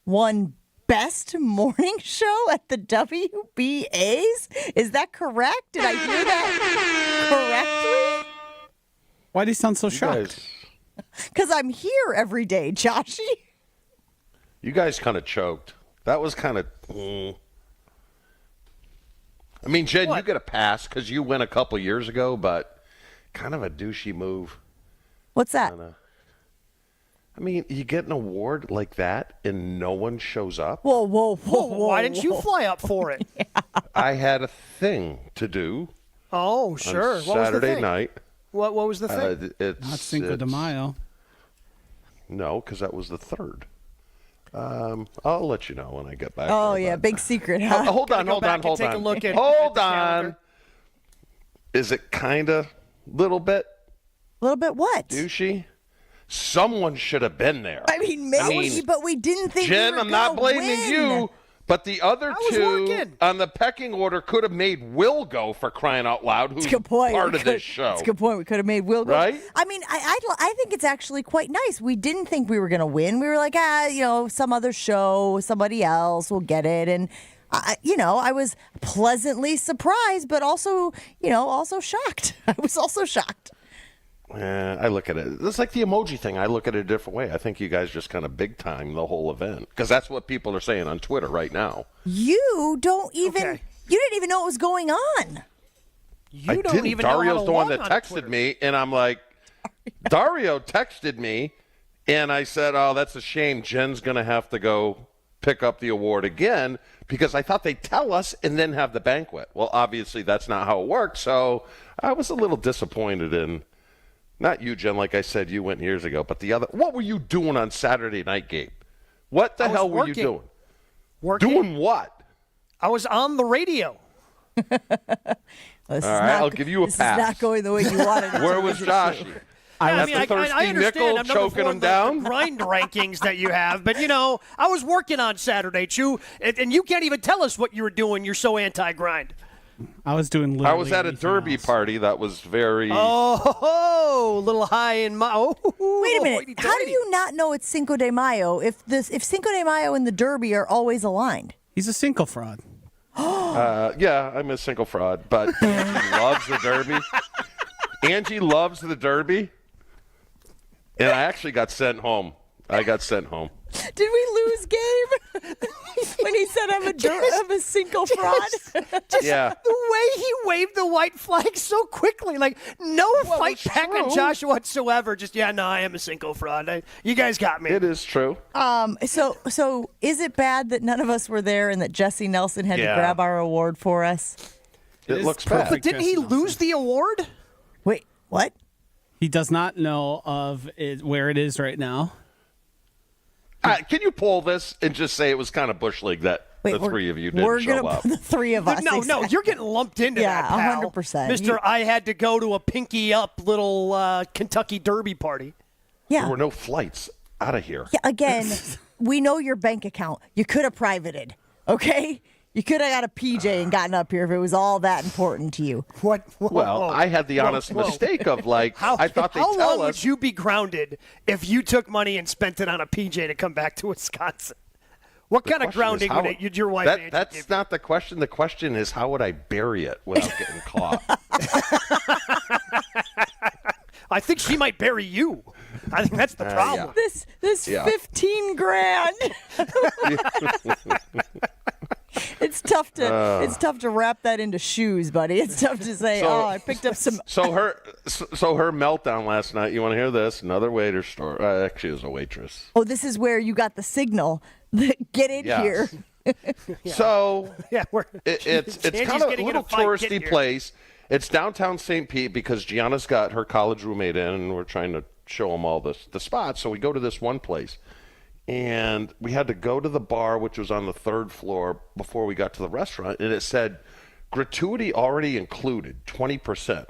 won Best Morning Show at the WBAs? Is that correct? Did I hear that correctly? Why do you sound so shocked? Because I'm here every day, Joshy. You guys kind of choked. That was kind of... I mean, Jen, you get a pass because you went a couple years ago, but kind of a douchey move. What's that? I mean, you get an award like that and no one shows up? Whoa. Why didn't you fly up for it? Yeah. I had a thing to do. Oh, sure. On What was the Saturday thing? night. What was the thing? Not Cinco de Mayo. No, because that was the 3rd. I'll let you know when I get back. Oh, yeah, big secret, huh? Hold on. Take a look at Hold the on. calendar. Is it kind of little bit A little bit what? douchey? Someone should have been there. I mean, maybe, but we didn't think Jen, we were I'm not gonna blaming win. you, But the other was two working. on the pecking order could have made Will go, for crying out loud, who's That's a good point. part of this show. That's a good point. We could have made Will go. Right? I mean, I think it's actually quite nice. We didn't think we were going to win. We were like, some other show, somebody else will get it. And, I was pleasantly surprised, but also, also shocked. I was also shocked. I look at it. It's like the emoji thing. I look at it a different way. I think you guys just kind of big time the whole event because that's what people are saying on Twitter right now. You don't even. Okay. You didn't even know what was going on. You I don't didn't. even Dario's know how to the one log that on texted Twitter. me, and I'm like, Dario texted me, and I said, "Oh, that's a shame. Jen's going to have to go pick up the award again because I thought they'd tell us and then have the banquet." Well, obviously that's not how it worked. So I was a little disappointed in. Not you, Jen, like I said, you went years ago, but the other. What were you doing on Saturday night, Gabe? What the hell were you doing? Working. Doing what? I was on the radio. All right, I'll give you a this pass. This is not going the way you wanted it. Where was Josh? I Thirsty understand. nickel I'm choking him down? The grind rankings that you have, but I was working on Saturday, Chew, and you can't even tell us what you were doing. You're so anti-grind. I was doing. I was at a derby party that was very. Oh, a little high in my. Oh, wait a minute. How do you not know it's Cinco de Mayo if Cinco de Mayo and the Derby are always aligned? He's a Cinco fraud. Yeah, I'm a single fraud, but Angie loves the Derby. Angie loves the Derby, and I actually got sent home. Did we lose Gabe when he said I'm a Cinco fraud? Yeah. The way he waved the white flag so quickly, like no fight back on Josh whatsoever. Just I am a Cinco fraud. You guys got me. It is true. So is it bad that none of us were there and that Jesse Nelson had to grab our award for us? It looks bad. But didn't he lose the award? Wait, what? He does not know of where it is right now. Can you pull this and just say it was kind of Bush League that the three of you didn't we're show gonna up? The three of us. No, you're getting lumped into that, pal. 100%. Mister, I had to go to a pinky up little Kentucky Derby party. Yeah. There were no flights out of here. Yeah, again, we know your bank account. You could have privated, okay? You could have got a PJ and gotten up here if it was all that important to you. What? Well, I had the honest mistake of I thought they'd how tell long would us. you be grounded if you took money and spent it on a PJ to come back to Wisconsin? What kind of grounding would your wife Angie That's give not the question. The question is, how would I bury it without getting caught? I think she might bury you. I think that's the problem. Yeah. This Yeah. $15,000. It's tough to wrap that into shoes, buddy. It's tough to say, I picked up some. So her meltdown last night. You want to hear this? Another waiter story. Actually, it was a waitress. Oh, this is where you got the signal. Get in here. So it's Andy's kind of a getting in little a fight, touristy get here. place. It's downtown St. Pete because Giannis got her college roommate in, and we're trying to show them all the spots. So we go to this one place. And we had to go to the bar, which was on the third floor, before we got to the restaurant. And it said, gratuity already included, 20%.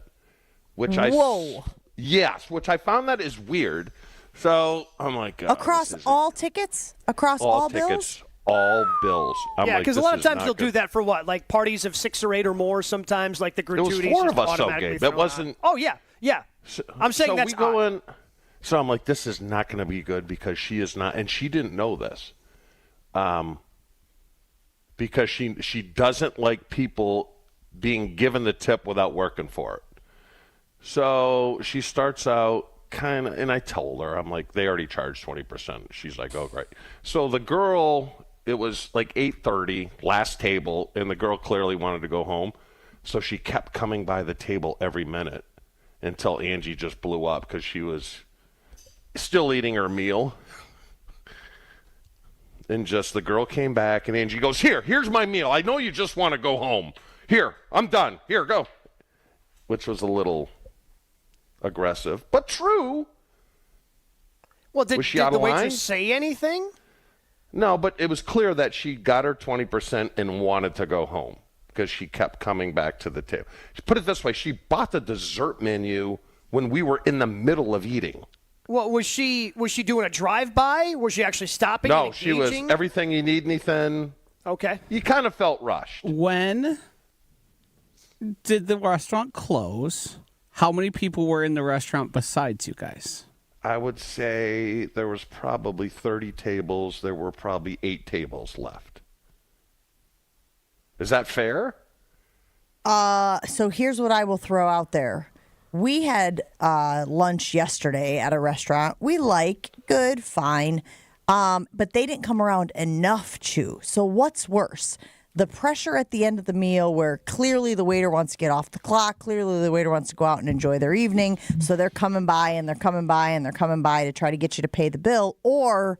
Which Whoa. Yes, which I found that is weird. So I'm like, Across all tickets? Across all tickets, bills? all bills. I'm Yeah, like, because a this lot of is times not they'll good. do that for what? Like parties of 6 or 8 or more sometimes, like the It was gratuities. 4 just of us, so automatically Gabe. thrown That wasn't. out. Oh, yeah. I'm saying so that's we go odd. in. So I'm like, this is not going to be good because she is not, and she didn't know this, because she doesn't like people being given the tip without working for it. So she starts out kind of, and I told her, I'm like, they already charged 20%. She's like, oh, great. So the girl, it was like 8:30, last table, and the girl clearly wanted to go home. So she kept coming by the table every minute until Angie just blew up because she was still eating her meal. And just the girl came back, and Angie goes, here's my meal. I know you just want to go home. Here, I'm done. Here, go. Which was a little aggressive, but true. Well, did she the out of line? waitress say anything? No, but it was clear that she got her 20% and wanted to go home because she kept coming back to the table. Put it this way, she bought the dessert menu when we were in the middle of eating. Well, was she doing a drive-by? Was she actually stopping? No, and she was engaging? everything you need, anything. Okay. You kind of felt rushed. When did the restaurant close? How many people were in the restaurant besides you guys? I would say there was probably 30 tables. There were probably 8 tables left. Is that fair? So here's what I will throw out there. We had lunch yesterday at a restaurant. We like, good, fine. But they didn't come around enough, Chew. So what's worse? The pressure at the end of the meal where clearly the waiter wants to get off the clock, clearly the waiter wants to go out and enjoy their evening, so they're coming by and they're coming by and they're coming by to try to get you to pay the bill, or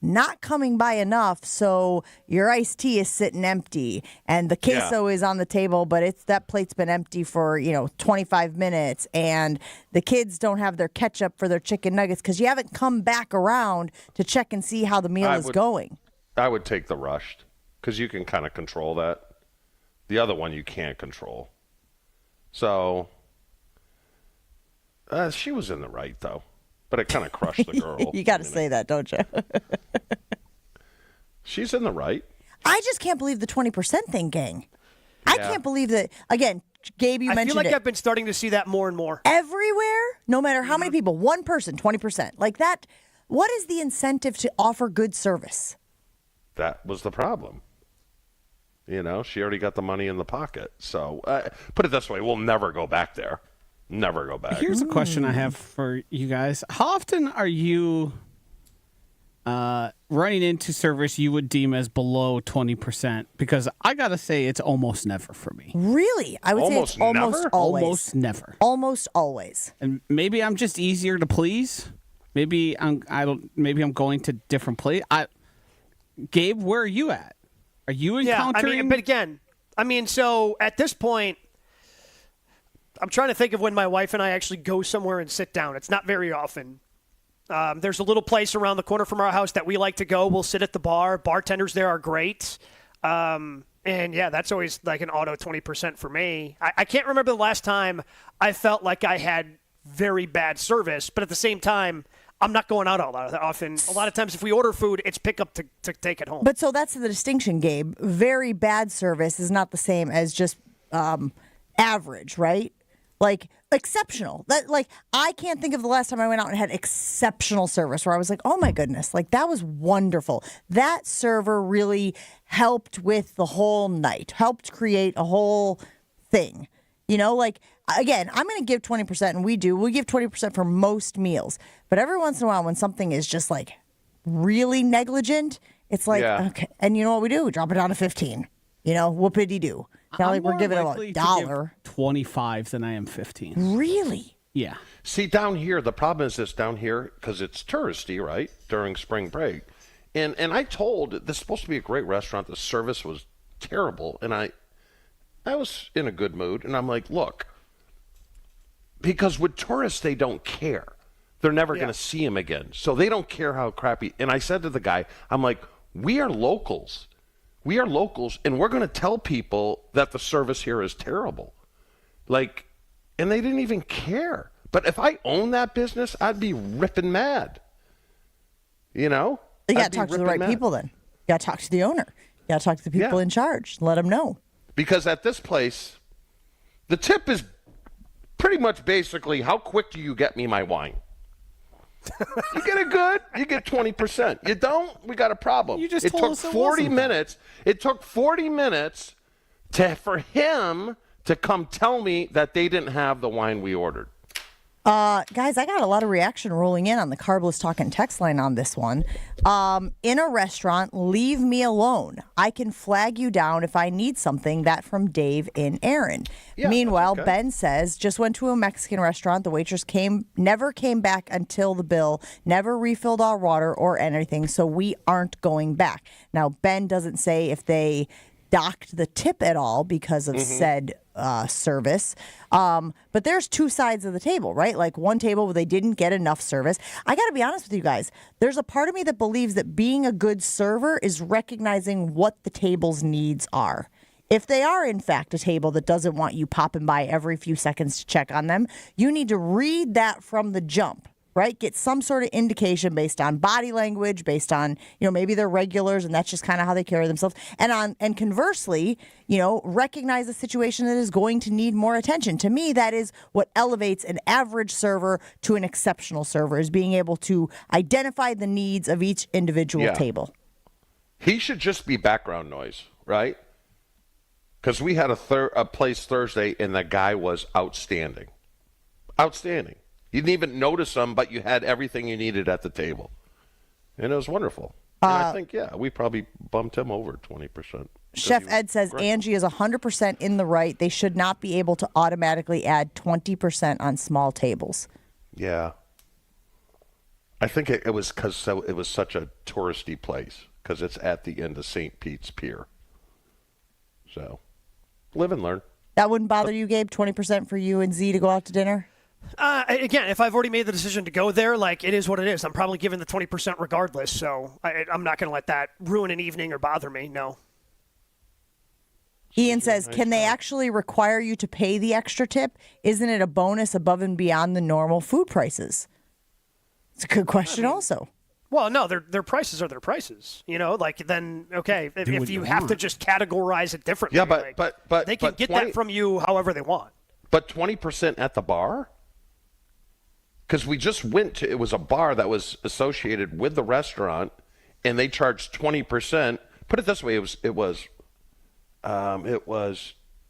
not coming by enough so your iced tea is sitting empty and the queso is on the table, but that plate's been empty for 25 minutes, and the kids don't have their ketchup for their chicken nuggets because you haven't come back around to check and see how the meal is going. I would take the rushed because you can kind of control that. The other one you can't control. So she was in the right, though. But it kind of crushed the girl. You got to say that, don't you? She's in the right. I just can't believe the 20% thing, gang. I can't believe that. Again, Gabe, you mentioned it. I feel like I've been starting to see that more and more. Everywhere, no matter how many people, one person, 20%. Like that, what is the incentive to offer good service? That was the problem. She already got the money in the pocket. So put it this way, we'll never go back there. Never go back. Here's a question I have for you guys. How often are you running into service you would deem as below 20%? Because I got to say it's almost never for me. Really? I would say it's almost always. Almost never. Almost always. And maybe I'm just easier to please. Maybe I'm going to different place. Gabe, where are you at? Are you encountering? But again, so at this point, I'm trying to think of when my wife and I actually go somewhere and sit down. It's not very often. There's a little place around the corner from our house that we like to go. We'll sit at the bar. Bartenders there are great. And that's always like an auto 20% for me. I can't remember the last time I felt like I had very bad service, but at the same time, I'm not going out all that often. A lot of times if we order food, it's pick up to take it home. But so that's the distinction, Gabe. Very bad service is not the same as just average, right? Like exceptional. I can't think of the last time I went out and had exceptional service where I was like, oh my goodness, like that was wonderful. That server really helped with the whole night, helped create a whole thing. Again, I'm going to give 20%, and we give 20% for most meals. But every once in a while, when something is just like really negligent, it's like, okay. And you know what we do? We drop it down to 15. Whoopity-doo. Not like we're giving them $1. 25 than I am 15. Really? Yeah. See, down here, the problem is this down here, because it's touristy, right, during spring break. And I told, this is supposed to be a great restaurant. The service was terrible. And I was in a good mood. And I'm like, look, because with tourists, they don't care. They're never going to see him again. So they don't care how crappy. And I said to the guy, I'm like, we are locals. We are locals, and we're going to tell people that the service here is terrible. And they didn't even care. But if I owned that business, I'd be ripping mad. You got to talk to the right people then. You got to talk to the owner. You got to talk to the people in charge. Let them know. Because at this place, the tip is pretty much basically, how quick do you get me my wine? You get it good, you get 20%. You don't, we got a problem. You just told us it took 40 minutes. It took 40 minutes for him to come tell me that they didn't have the wine we ordered. Guys, I got a lot of reaction rolling in on the Carbless Talking text line on this one. In a restaurant, leave me alone. I can flag you down if I need something. That from Dave in Aaron. Yeah, meanwhile, okay. Ben says, just went to a Mexican restaurant. The waitress never came back until the bill, never refilled our water or anything, so we aren't going back. Now, Ben doesn't say if they docked the tip at all because of said service. But there's two sides of the table, right? Like one table where they didn't get enough service. I got to be honest with you guys. There's a part of me that believes that being a good server is recognizing what the table's needs are. If they are, in fact, a table that doesn't want you popping by every few seconds to check on them, you need to read that from the jump. right? Get some sort of indication based on body language, based on, maybe they're regulars and that's just kind of how they carry themselves. And conversely, recognize a situation that is going to need more attention. To me, that is what elevates an average server to an exceptional server, is being able to identify the needs of each individual table. He should just be background noise, right? Because we had a place Thursday, and the guy was outstanding. Outstanding. You didn't even notice him, but you had everything you needed at the table. And it was wonderful. And I think, we probably bumped him over 20%. Chef Ed says great. Angie is 100% in the right. They should not be able to automatically add 20% on small tables. Yeah. I think it was because it was such a touristy place, because it's at the end of St. Pete's Pier. So, live and learn. That wouldn't bother you, Gabe? 20% for you and Z to go out to dinner? Again, if I've already made the decision to go there, it is what it is. I'm probably giving the 20% regardless, so I'm not going to let that ruin an evening or bother me, no. Ian says, can they actually require you to pay the extra tip? Isn't it a bonus above and beyond the normal food prices? It's a good question also. Well, no, their prices are their prices. Then, okay, if you have to just categorize it differently. Yeah, but they can get that from you however they want. But 20% at the bar? Because we just went to, it was a bar that was associated with the restaurant, and they charged 20%. Put it this way, it was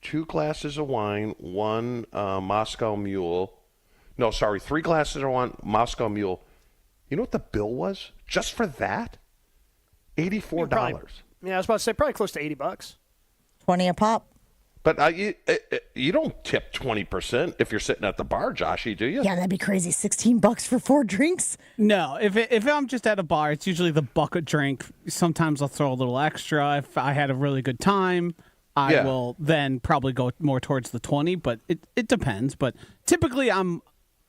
2 glasses of wine, 1 Moscow Mule. No, sorry, 3 glasses of wine, Moscow Mule. You know what the bill was just for that? $84. I was about to say probably close to $80. 20 a pop. But you don't tip 20% if you're sitting at the bar, Joshy, do you? Yeah, that'd be crazy. $16 for 4 drinks? No, if I'm just at a bar, it's usually the bucket drink. Sometimes I'll throw a little extra. If I had a really good time, I will then probably go more towards the 20, but it depends. But typically I'm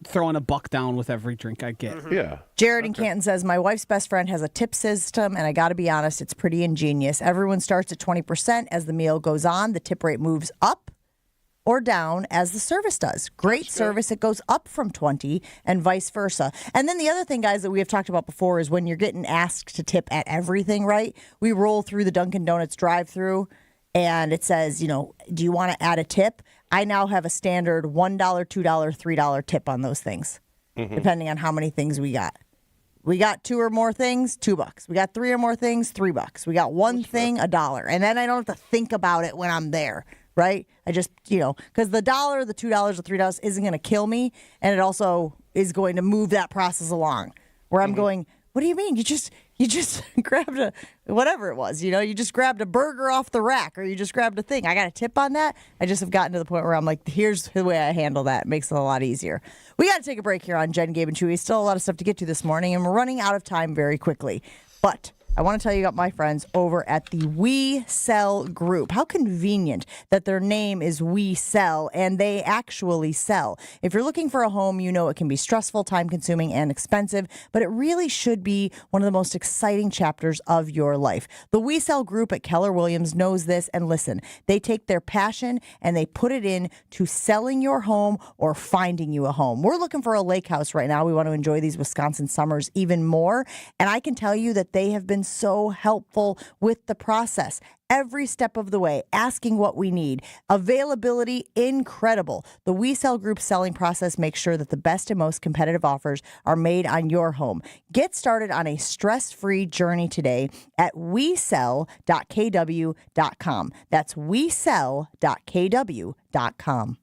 throwing $1 down with every drink I get. Mm-hmm. Yeah. Jared in Canton says, my wife's best friend has a tip system, and I got to be honest, it's pretty ingenious. Everyone starts at 20%. As the meal goes on, the tip rate moves up or down as the service does. Great service, it goes up from 20 and vice versa. And then the other thing, guys, that we have talked about before is when you're getting asked to tip at everything, right? We roll through the Dunkin' Donuts drive-thru, and it says, do you want to add a tip? I now have a standard $1, $2, $3 tip on those things, depending on how many things we got. We got 2 or more things, $2. We got 3 or more things, $3. We got 1 thing, $1. And then I don't have to think about it when I'm there, right? I just, because the $1, the $2, the $3 isn't going to kill me, and it also is going to move that process along. Where I'm going, what do you mean? You just grabbed whatever it was, you just grabbed a burger off the rack, or you just grabbed a thing. I got a tip on that. I just have gotten to the point where I'm like, here's the way I handle that. It makes it a lot easier. We got to take a break here on Jen, Gabe, and Chewy. Still a lot of stuff to get to this morning, and we're running out of time very quickly. But I want to tell you about my friends over at the We Sell Group. How convenient that their name is We Sell, and they actually sell. If you're looking for a home, it can be stressful, time-consuming, and expensive, but it really should be one of the most exciting chapters of your life. The We Sell Group at Keller Williams knows this, and listen, they take their passion and they put it in to selling your home or finding you a home. We're looking for a lake house right now. We want to enjoy these Wisconsin summers even more, and I can tell you that they have been so helpful with the process. Every step of the way, asking what we need. Availability, incredible. The We Sell Group selling process makes sure that the best and most competitive offers are made on your home. Get started on a stress-free journey today at wesell.kw.com. That's wesell.kw.com.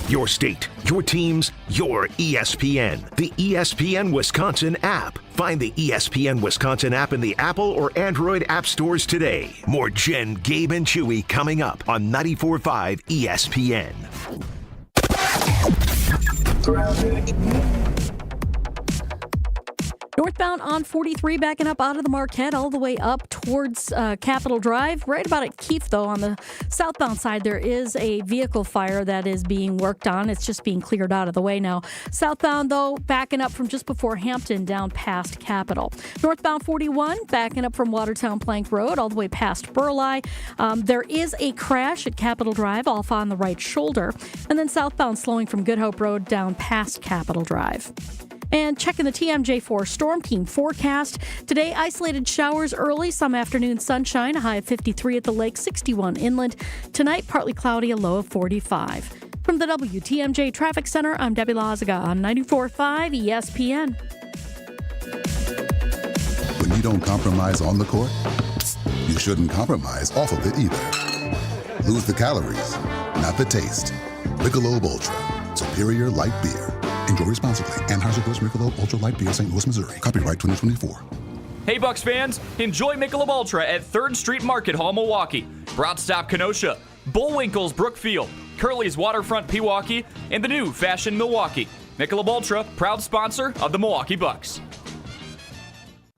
Your state, your teams, your ESPN. The ESPN Wisconsin app. Find the ESPN Wisconsin app in the Apple or Android app stores today. More Jen, Gabe, and Chewy coming up on 94.5 ESPN. Northbound on 43 backing up out of the Marquette all the way up towards Capitol Drive. Right about at Keefe, though, on the southbound side, there is a vehicle fire that is being worked on. It's just being cleared out of the way now. Southbound, though, backing up from just before Hampton down past Capitol. Northbound 41 backing up from Watertown Plank Road all the way past Burleigh. There is a crash at Capitol Drive off on the right shoulder. And then southbound slowing from Good Hope Road down past Capitol Drive. And checking the TMJ4 Storm Team forecast. Today, isolated showers early, some afternoon sunshine, a high of 53 at the lake, 61 inland. Tonight, partly cloudy, a low of 45. From the WTMJ Traffic Center, I'm Debbie Lazaga on 94.5 ESPN. When you don't compromise on the court, you shouldn't compromise off of it either. Lose the calories, not the taste. Michelob Ultra, superior light beer. Enjoy responsibly. Anheuser-Busch Michelob Ultra Light Beer, St. Louis, Missouri. Copyright 2024. Hey, Bucks fans, enjoy Michelob Ultra at 3rd Street Market Hall, Milwaukee, Broad Stop, Kenosha, Bullwinkle's Brookfield, Curly's Waterfront, Pewaukee, and the new Fashion Milwaukee. Michelob Ultra, proud sponsor of the Milwaukee Bucks.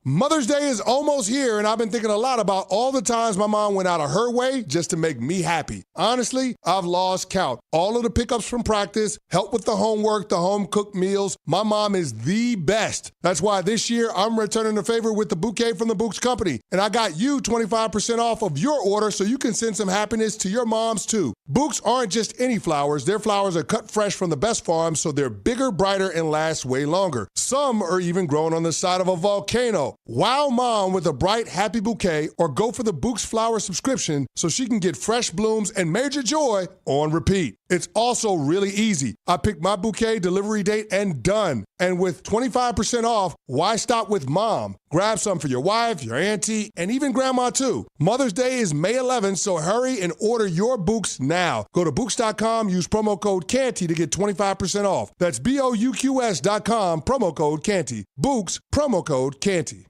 Mother's Day is almost here, and I've been thinking a lot about all the times my mom went out of her way just to make me happy. Honestly, I've lost count. All of the pickups from practice, help with the homework, the home-cooked meals. My mom is the best. That's why this year I'm returning the favor with the bouquet from the Books Company. And I got you 25% off of your order so you can send some happiness to your moms, too. Books aren't just any flowers. Their flowers are cut fresh from the best farms, so they're bigger, brighter, and last way longer. Some are even grown on the side of a volcano. Wow mom with a bright, happy bouquet, or go for the Books Flower subscription so she can get fresh blooms and major joy on repeat. It's also really easy. I pick my bouquet, delivery date, and done. And with 25% off, why stop with mom? Grab some for your wife, your auntie, and even grandma too. Mother's Day is May 11th, so hurry and order your Books now. Go to Books.com, use promo code CANTY to get 25% off. That's BOUQS.com, promo code CANTY. Books, promo code CANTY.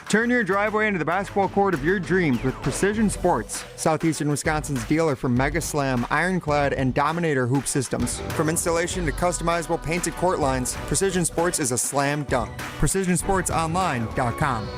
Turn your driveway into the basketball court of your dreams with Precision Sports, Southeastern Wisconsin's dealer for Mega Slam, Ironclad, and Dominator hoop systems. From installation to customizable painted court lines, Precision Sports is a slam dunk. PrecisionSportsOnline.com.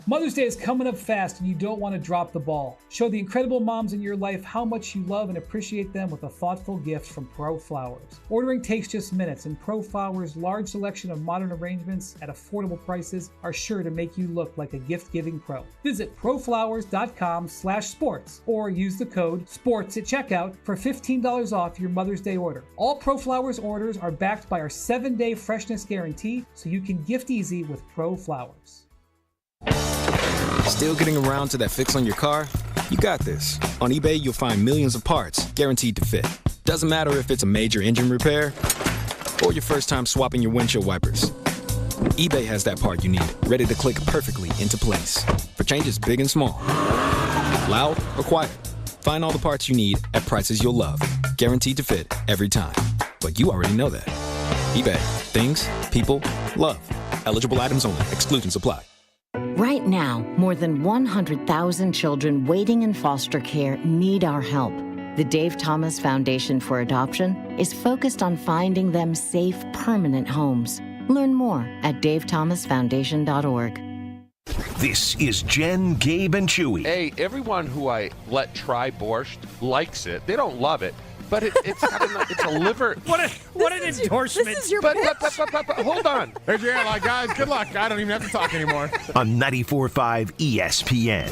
Mother's Day is coming up fast and you don't want to drop the ball. Show the incredible moms in your life how much you love and appreciate them with a thoughtful gift from Pro Flowers. Ordering takes just minutes, and Pro Flowers' large selection of modern arrangements at affordable prices are sure to make you look like a gift-giving pro. Visit proflowers.com/sports or use the code SPORTS at checkout for $15 off your Mother's Day order. All Pro Flowers orders are backed by our 7-day freshness guarantee, so you can gift easy with Pro Flowers. Still getting around to that fix on your car? You got this. On eBay, you'll find millions of parts guaranteed to fit. Doesn't matter if it's a major engine repair or your first time swapping your windshield wipers. eBay has that part you need, ready to click perfectly into place for changes big and small. Loud or quiet, find all the parts you need at prices you'll love. Guaranteed to fit every time. But you already know that. eBay. Things, people, love. Eligible items only. Exclusions apply. Right now, more than 100,000 children waiting in foster care need our help. The Dave Thomas Foundation for Adoption is focused on finding them safe, permanent homes. Learn more at davethomasfoundation.org. This is Jen, Gabe, and Chewy. Hey, everyone who I let try borscht likes it. They don't love it, but it's a liver. What an endorsement. This is your but hold on. There's your airline, guys. Good luck. I don't even have to talk anymore. On 94.5 ESPN.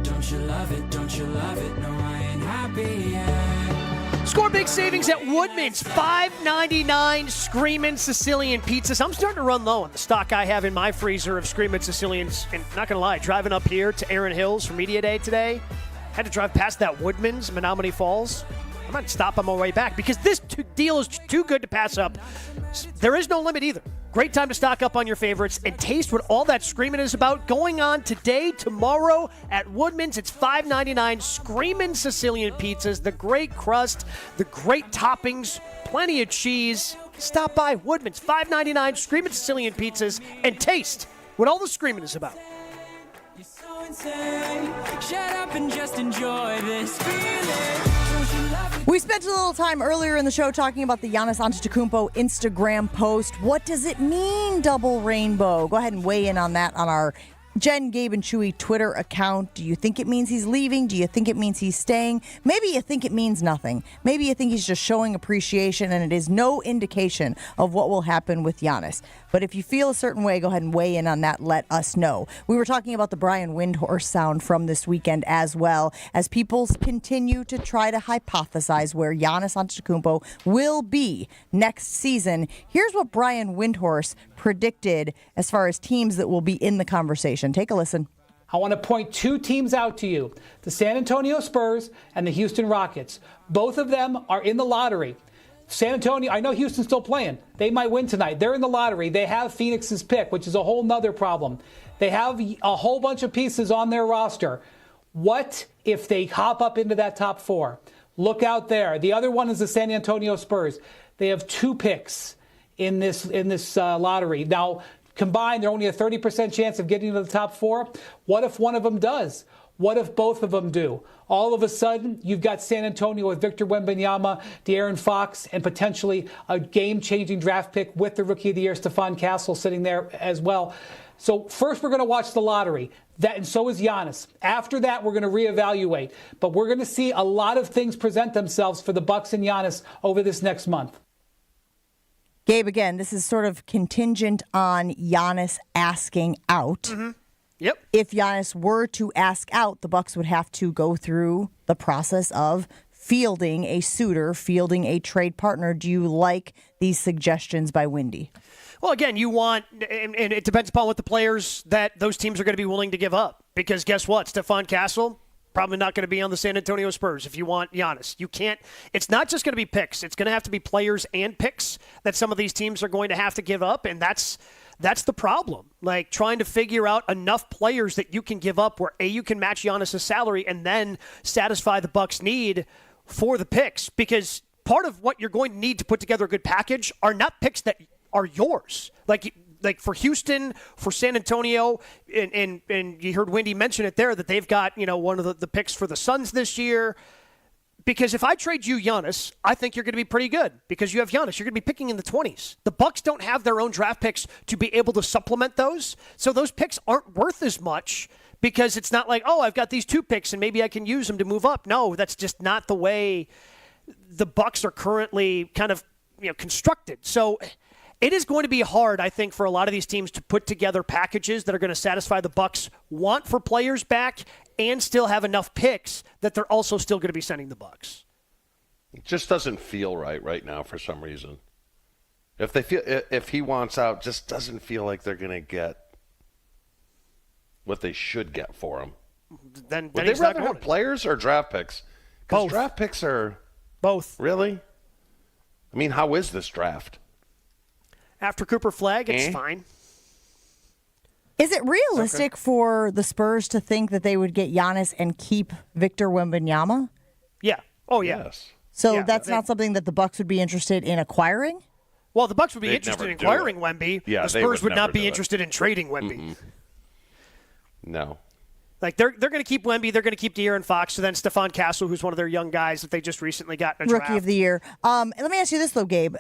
Don't you love it? Don't you love it? No, I ain't happy yet. Score big savings at Woodman's. $5.99 Screamin' Sicilian pizzas. I'm starting to run low on the stock I have in my freezer of Screamin' Sicilians. And not going to lie, driving up here to Erin Hills for Media Day today, had to drive past that Woodman's, Menominee Falls. I might stop on my way back because this deal is too good to pass up. There is no limit either. Great time to stock up on your favorites and taste what all that screaming is about. Going on today, tomorrow at Woodman's. It's $5.99 Screamin' Sicilian pizzas. The great crust, the great toppings, plenty of cheese. Stop by Woodman's. $5.99 Screamin' Sicilian pizzas and taste what all the screaming is about. You're so insane. Shut up and just enjoy this feeling. We spent a little time earlier in the show talking about the Giannis Antetokounmpo Instagram post. What does it mean, double rainbow? Go ahead and weigh in on that on our Jen, Gabe, and Chewy Twitter account. Do you think it means he's leaving? Do you think it means he's staying? Maybe you think it means nothing. Maybe you think he's just showing appreciation and it is no indication of what will happen with Giannis. But if you feel a certain way, go ahead and weigh in on that. Let us know. We were talking about the Brian Windhorst sound from this weekend as well, as people continue to try to hypothesize where Giannis Antetokounmpo will be next season. Here's what Brian Windhorst predicted as far as teams that will be in the conversation. Take a listen. I want to point two teams out to you, the San Antonio Spurs and the Houston Rockets. Both of them are in the lottery. San Antonio, I know Houston's still playing. They might win tonight. They're in the lottery. They have Phoenix's pick, which is a whole nother problem. They have a whole bunch of pieces on their roster. What if they hop up into that top four? Look out there. The other one is the San Antonio Spurs. They have 2 picks in this lottery. Now, combined, they're only a 30% chance of getting to the top 4. What if one of them does? What if both of them do? All of a sudden, you've got San Antonio with Victor Wembanyama, De'Aaron Fox, and potentially a game-changing draft pick with the Rookie of the Year, Stephon Castle, sitting there as well. So first, we're going to watch the lottery. And so is Giannis. After that, we're going to reevaluate. But we're going to see a lot of things present themselves for the Bucks and Giannis over this next month. Gabe, again, this is sort of contingent on Giannis asking out. Mm-hmm. Yep. If Giannis were to ask out, the Bucks would have to go through the process of fielding a suitor, fielding a trade partner. Do you like these suggestions by Windy? Well, again, you want, and it depends upon what the players that those teams are going to be willing to give up. Because guess what? Stephon Castle, probably not going to be on the San Antonio Spurs if you want Giannis. You can't, it's not just going to be picks. It's going to have to be players and picks that some of these teams are going to have to give up, and that's the problem. Like, trying to figure out enough players that you can give up where, A, you can match Giannis' salary and then satisfy the Bucks' need for the picks. Because part of what you're going to need to put together a good package are not picks that are yours. Like for Houston, for San Antonio, and you heard Wendy mention it there, that they've got, one of the picks for the Suns this year. Because if I trade you Giannis, I think you're going to be pretty good because you have Giannis. You're going to be picking in the 20s. The Bucks don't have their own draft picks to be able to supplement those. So those picks aren't worth as much because it's not like, oh, I've got these 2 picks and maybe I can use them to move up. No, that's just not the way the Bucks are currently kind of constructed. So it is going to be hard, I think, for a lot of these teams to put together packages that are going to satisfy the Bucks' want for players back and still have enough picks that they're also still going to be sending the Bucks. It just doesn't feel right now for some reason. If he wants out, just doesn't feel like they're going to get what they should get for him. Then would they rather have players or draft picks? Because draft picks are both. Really? I mean, how is this draft? After Cooper Flagg, it's fine. Is it realistic for the Spurs to think that they would get Giannis and keep Victor Wembanyama? Yeah. Oh, yeah. Yes. So that's not something that the Bucks would be interested in acquiring? Well, the Bucks would be interested in acquiring Wemby. Yeah, the Spurs would not be interested in trading Wemby. Mm-mm. No. Like, they're going to keep Wemby. They're going to keep De'Aaron Fox. So then Stephon Castle, who's one of their young guys that they just recently got in a draft. Rookie of the Year. Let me ask you this, though, Gabe.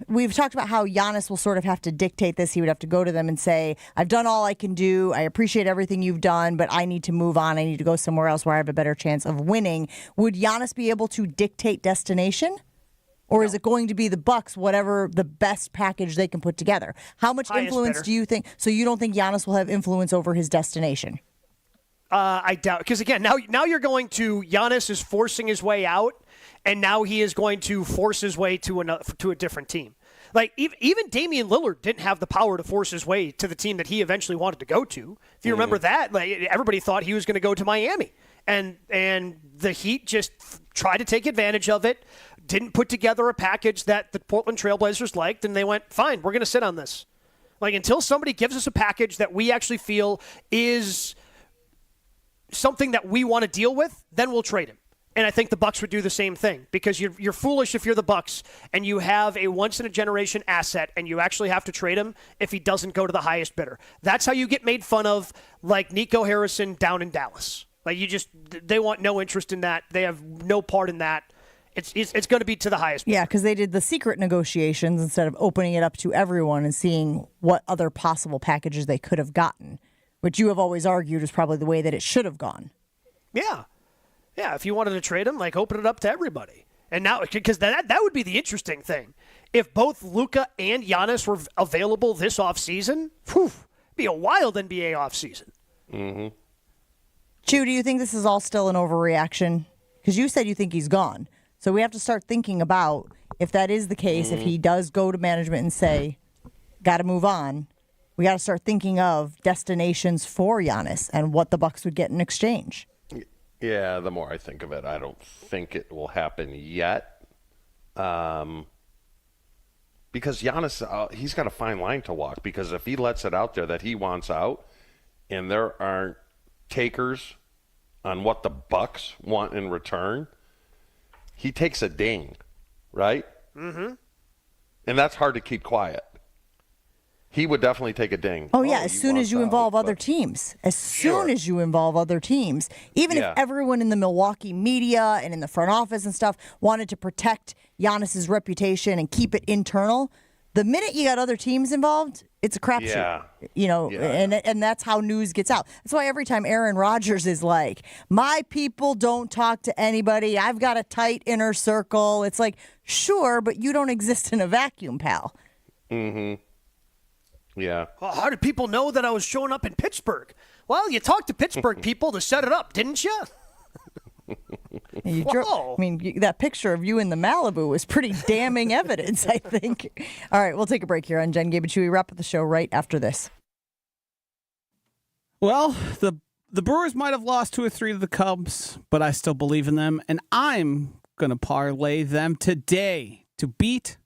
We've talked about how Giannis will sort of have to dictate this. He would have to go to them and say, I've done all I can do. I appreciate everything you've done, but I need to move on. I need to go somewhere else where I have a better chance of winning. Would Giannis be able to dictate destination? Or is it going to be the Bucks, whatever the best package they can put together? How much influence do you think? So you don't think Giannis will have influence over his destination? I doubt, because again, now you're going to, Giannis is forcing his way out, and now he is going to force his way to a different team. Like, even Damian Lillard didn't have the power to force his way to the team that he eventually wanted to go to. If you remember that, like, everybody thought he was going to go to Miami, and the Heat just tried to take advantage of it, didn't put together a package that the Portland Trailblazers liked, and they went, fine, we're going to sit on this. Like, until somebody gives us a package that we actually feel is something that we want to deal with, then we'll trade him. And I think the Bucks would do the same thing, because you're foolish if you're the Bucks and you have a once-in-a-generation asset and you actually have to trade him if he doesn't go to the highest bidder. That's how you get made fun of, like Nico Harrison down in Dallas. Like, they want no interest in that. They have no part in that. It's going to be to the highest bidder. Yeah, because they did the secret negotiations instead of opening it up to everyone and seeing what other possible packages they could have gotten, which you have always argued is probably the way that it should have gone. Yeah. Yeah, if you wanted to trade him, like, open it up to everybody. And now, because that would be the interesting thing, if both Luka and Giannis were available this offseason, it'd be a wild NBA offseason. Mm-hmm. Chew, do you think this is all still an overreaction? Because you said you think he's gone. So we have to start thinking about if that is the case, if he does go to management and say, got to move on, we got to start thinking of destinations for Giannis and what the Bucks would get in exchange. Yeah, the more I think of it, I don't think it will happen yet. Because Giannis, he's got a fine line to walk. Because if he lets it out there that he wants out and there aren't takers on what the Bucks want in return, he takes a ding, right? Mm-hmm. And that's hard to keep quiet. He would definitely take a ding. Oh, yeah, as soon as you involve other teams. As soon as you involve other teams. Even if everyone in the Milwaukee media and in the front office and stuff wanted to protect Giannis's reputation and keep it internal, the minute you got other teams involved, it's a crapshoot. Yeah. You know, and that's how news gets out. That's why every time Aaron Rodgers is like, my people don't talk to anybody. I've got a tight inner circle. It's like, sure, but you don't exist in a vacuum, pal. Mm-hmm. Yeah. Well, how did people know that I was showing up in Pittsburgh? Well, you talked to Pittsburgh people to set it up, didn't you? That picture of you in the Malibu was pretty damning evidence, I think. All right, we'll take a break here on Jen, Gabe, and Chewy. Wrap up the show right after this. Well, the Brewers might have lost 2 or 3 to the Cubs, but I still believe in them, and I'm going to parlay them today to beat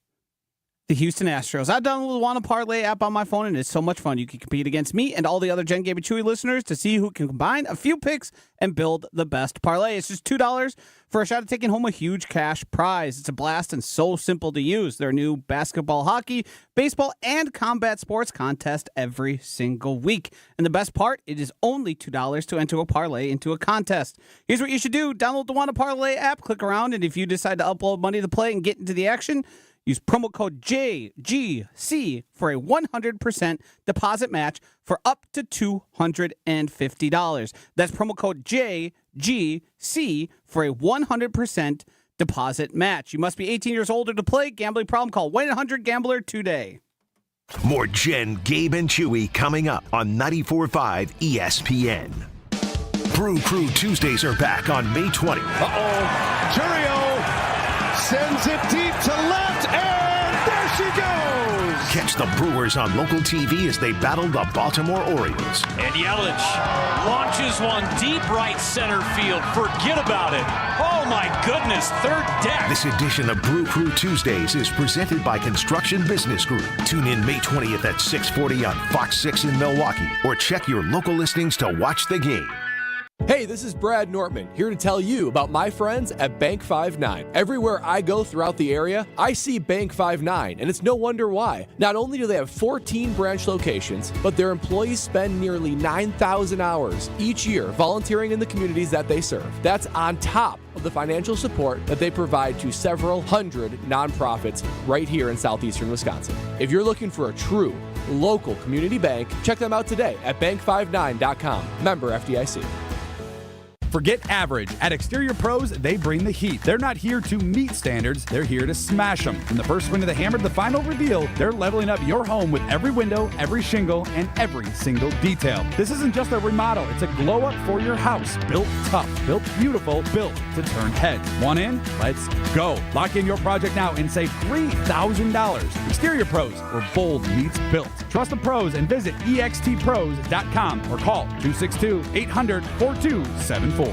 the Houston Astros. I downloaded the Wanna Parlay app on my phone, and it's so much fun. You can compete against me and all the other Jen, Gabe, and Chewy listeners to see who can combine a few picks and build the best parlay. It's just $2 for a shot at taking home a huge cash prize. It's a blast and so simple to use. Their new basketball, hockey, baseball, and combat sports contest every single week. And the best part, it is only $2 to enter a parlay into a contest. Here's what you should do. Download the Wanna Parlay app, click around, and if you decide to upload money to play and get into the action, use promo code JGC for a 100% deposit match for up to $250. That's promo code JGC for a 100% deposit match. You must be 18 years old or to play. Gambling problem? Call 1-800-GAMBLER today. More Jen, Gabe, and Chewy coming up on 94.5 ESPN. Brew Crew Tuesdays are back on May 20th. Churio sends it deep to left, and there she goes! Catch the Brewers on local TV as they battle the Baltimore Orioles. And Yelich launches one deep right center field. Forget about it. Oh, my goodness, third deck. This edition of Brew Crew Tuesdays is presented by Construction Business Group. Tune in May 20th at 6:40 on Fox 6 in Milwaukee, or check your local listings to watch the game. Hey, this is Brad Nortman, here to tell you about my friends at Bank 5-9. Everywhere I go throughout the area, I see Bank 5-9, and it's no wonder why. Not only do they have 14 branch locations, but their employees spend nearly 9,000 hours each year volunteering in the communities that they serve. That's on top of the financial support that they provide to several hundred nonprofits right here in southeastern Wisconsin. If you're looking for a true local community bank, check them out today at bank59.com. Member FDIC. Forget average. At Exterior Pros, they bring the heat. They're not here to meet standards, they're here to smash them. From the first swing of the hammer to the final reveal, they're leveling up your home with every window, every shingle, and every single detail. This isn't just a remodel, it's a glow up for your house. Built tough, built beautiful, built to turn heads. Want in? Let's go. Lock in your project now and save $3,000. Exterior Pros, where bold meets built. Trust the pros and visit extpros.com or call 262-800-4274.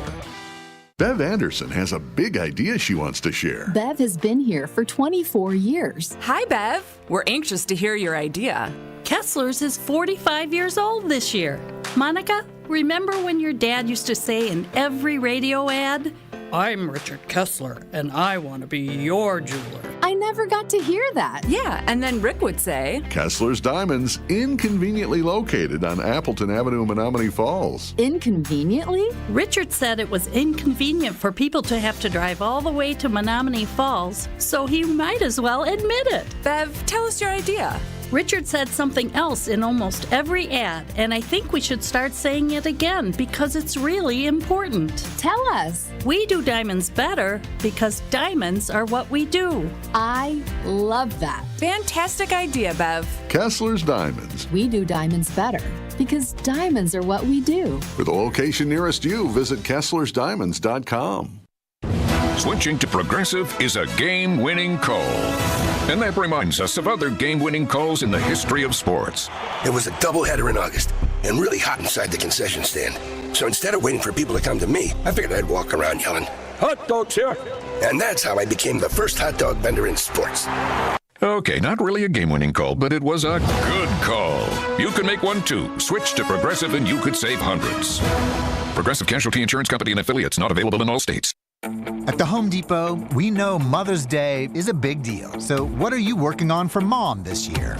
Bev Anderson has a big idea she wants to share. Bev has been here for 24 years. Hi, Bev. We're anxious to hear your idea. Kessler's is 45 years old this year. Monica, remember when your dad used to say in every radio ad, "I'm Richard Kessler, and I want to be your jeweler"? I never got to hear that. Yeah, and then Rick would say, Kessler's Diamonds, inconveniently located on Appleton Avenue, Menominee Falls. Inconveniently? Richard said it was inconvenient for people to have to drive all the way to Menominee Falls, so he might as well admit it. Bev, tell us your idea. Richard said something else in almost every ad, and I think we should start saying it again because it's really important. Tell us. We do diamonds better because diamonds are what we do. I love that. Fantastic idea, Bev. Kessler's Diamonds. We do diamonds better because diamonds are what we do. For the location nearest you, visit KesslersDiamonds.com. Switching to Progressive is a game-winning call. And that reminds us of other game-winning calls in the history of sports. It was a doubleheader in August and really hot inside the concession stand. So instead of waiting for people to come to me, I figured I'd walk around yelling, "Hot dogs here!" And that's how I became the first hot dog vendor in sports. Okay, not really a game-winning call, but it was a good call. You can make one too. Switch to Progressive and you could save hundreds. Progressive Casualty Insurance Company and Affiliates, not available in all states. At the Home Depot, we know Mother's Day is a big deal. So what are you working on for Mom this year?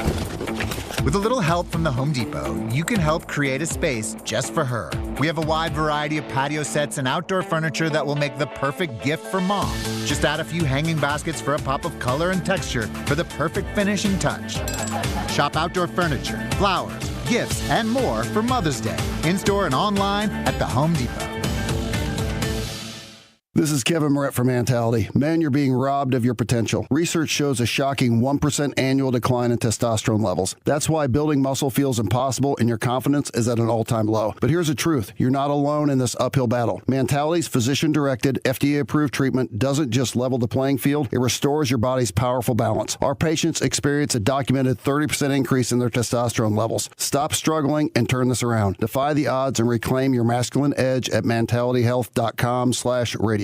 With a little help from the Home Depot, you can help create a space just for her. We have a wide variety of patio sets and outdoor furniture that will make the perfect gift for Mom. Just add a few hanging baskets for a pop of color and texture for the perfect finishing touch. Shop outdoor furniture, flowers, gifts, and more for Mother's Day. In-store and online at the Home Depot. This is Kevin Moret from Mentality. Men, you're being robbed of your potential. Research shows a shocking 1% annual decline in testosterone levels. That's why building muscle feels impossible and your confidence is at an all-time low. But here's the truth. You're not alone in this uphill battle. Mentality's physician-directed, FDA-approved treatment doesn't just level the playing field, it restores your body's powerful balance. Our patients experience a documented 30% increase in their testosterone levels. Stop struggling and turn this around. Defy the odds and reclaim your masculine edge at mentalityhealth.com/radio.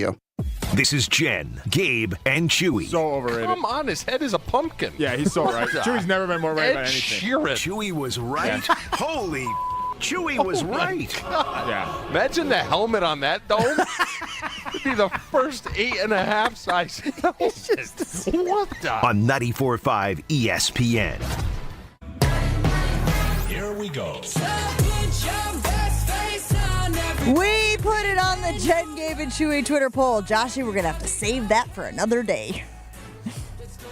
This is Jen, Gabe, and Chewy. So overrated. Come on, his head is a pumpkin. Yeah, he's so right. Chewy's never been more right about Ed anything. Sheeran. Chewy was right. Yeah. Holy, Chewy was right. Yeah. Imagine the helmet on that dome. It'd be the first 8.5 size helmet. What the? On 94.5 ESPN. Here we go. We put it on the Jen, Gabe, and Chewy Twitter poll. Joshy, we're going to have to save that for another day.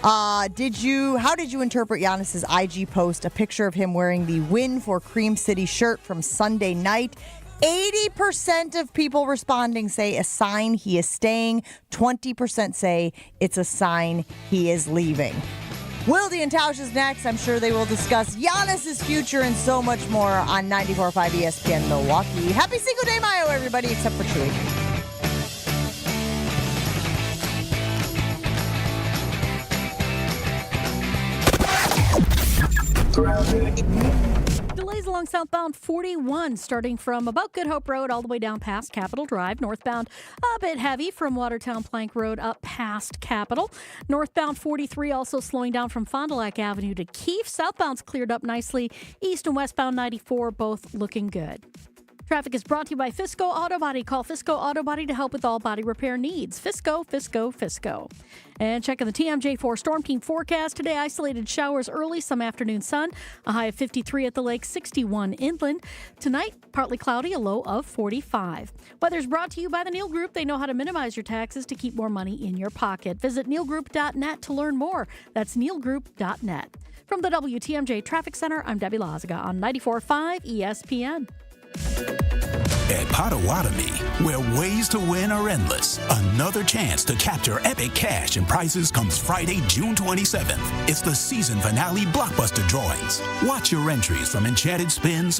How did you interpret Giannis's IG post, a picture of him wearing the Win for Cream City shirt from Sunday night? 80% of people responding say a sign he is staying. 20% say it's a sign he is leaving. Wildy and Tausch is next. I'm sure they will discuss Giannis' future and so much more on 94.5 ESPN Milwaukee. Happy Cinco de Mayo, everybody, except for Chewy. Delays along southbound 41 starting from about Good Hope Road all the way down past Capitol Drive. Northbound a bit heavy from Watertown Plank Road up past Capitol. Northbound 43 also slowing down from Fond du Lac Avenue to Keefe. Southbound's cleared up nicely. East and westbound 94 both looking good. Traffic is brought to you by Fisco Auto Body. Call Fisco Auto Body to help with all body repair needs. Fisco, Fisco, Fisco. And checking the TMJ4 Storm Team forecast. Today, isolated showers early, some afternoon sun. A high of 53 at the lake, 61 inland. Tonight, partly cloudy, a low of 45. Weather's brought to you by the Neal Group. They know how to minimize your taxes to keep more money in your pocket. Visit nealgroup.net to learn more. That's nealgroup.net. From the WTMJ Traffic Center, I'm Debbie Lazaga on 94.5 ESPN. At Potawatomi, where ways to win are endless, another chance to capture epic cash and prizes comes Friday, June 27th. It's the season finale blockbuster drawings. Watch your entries from Enchanted Spins,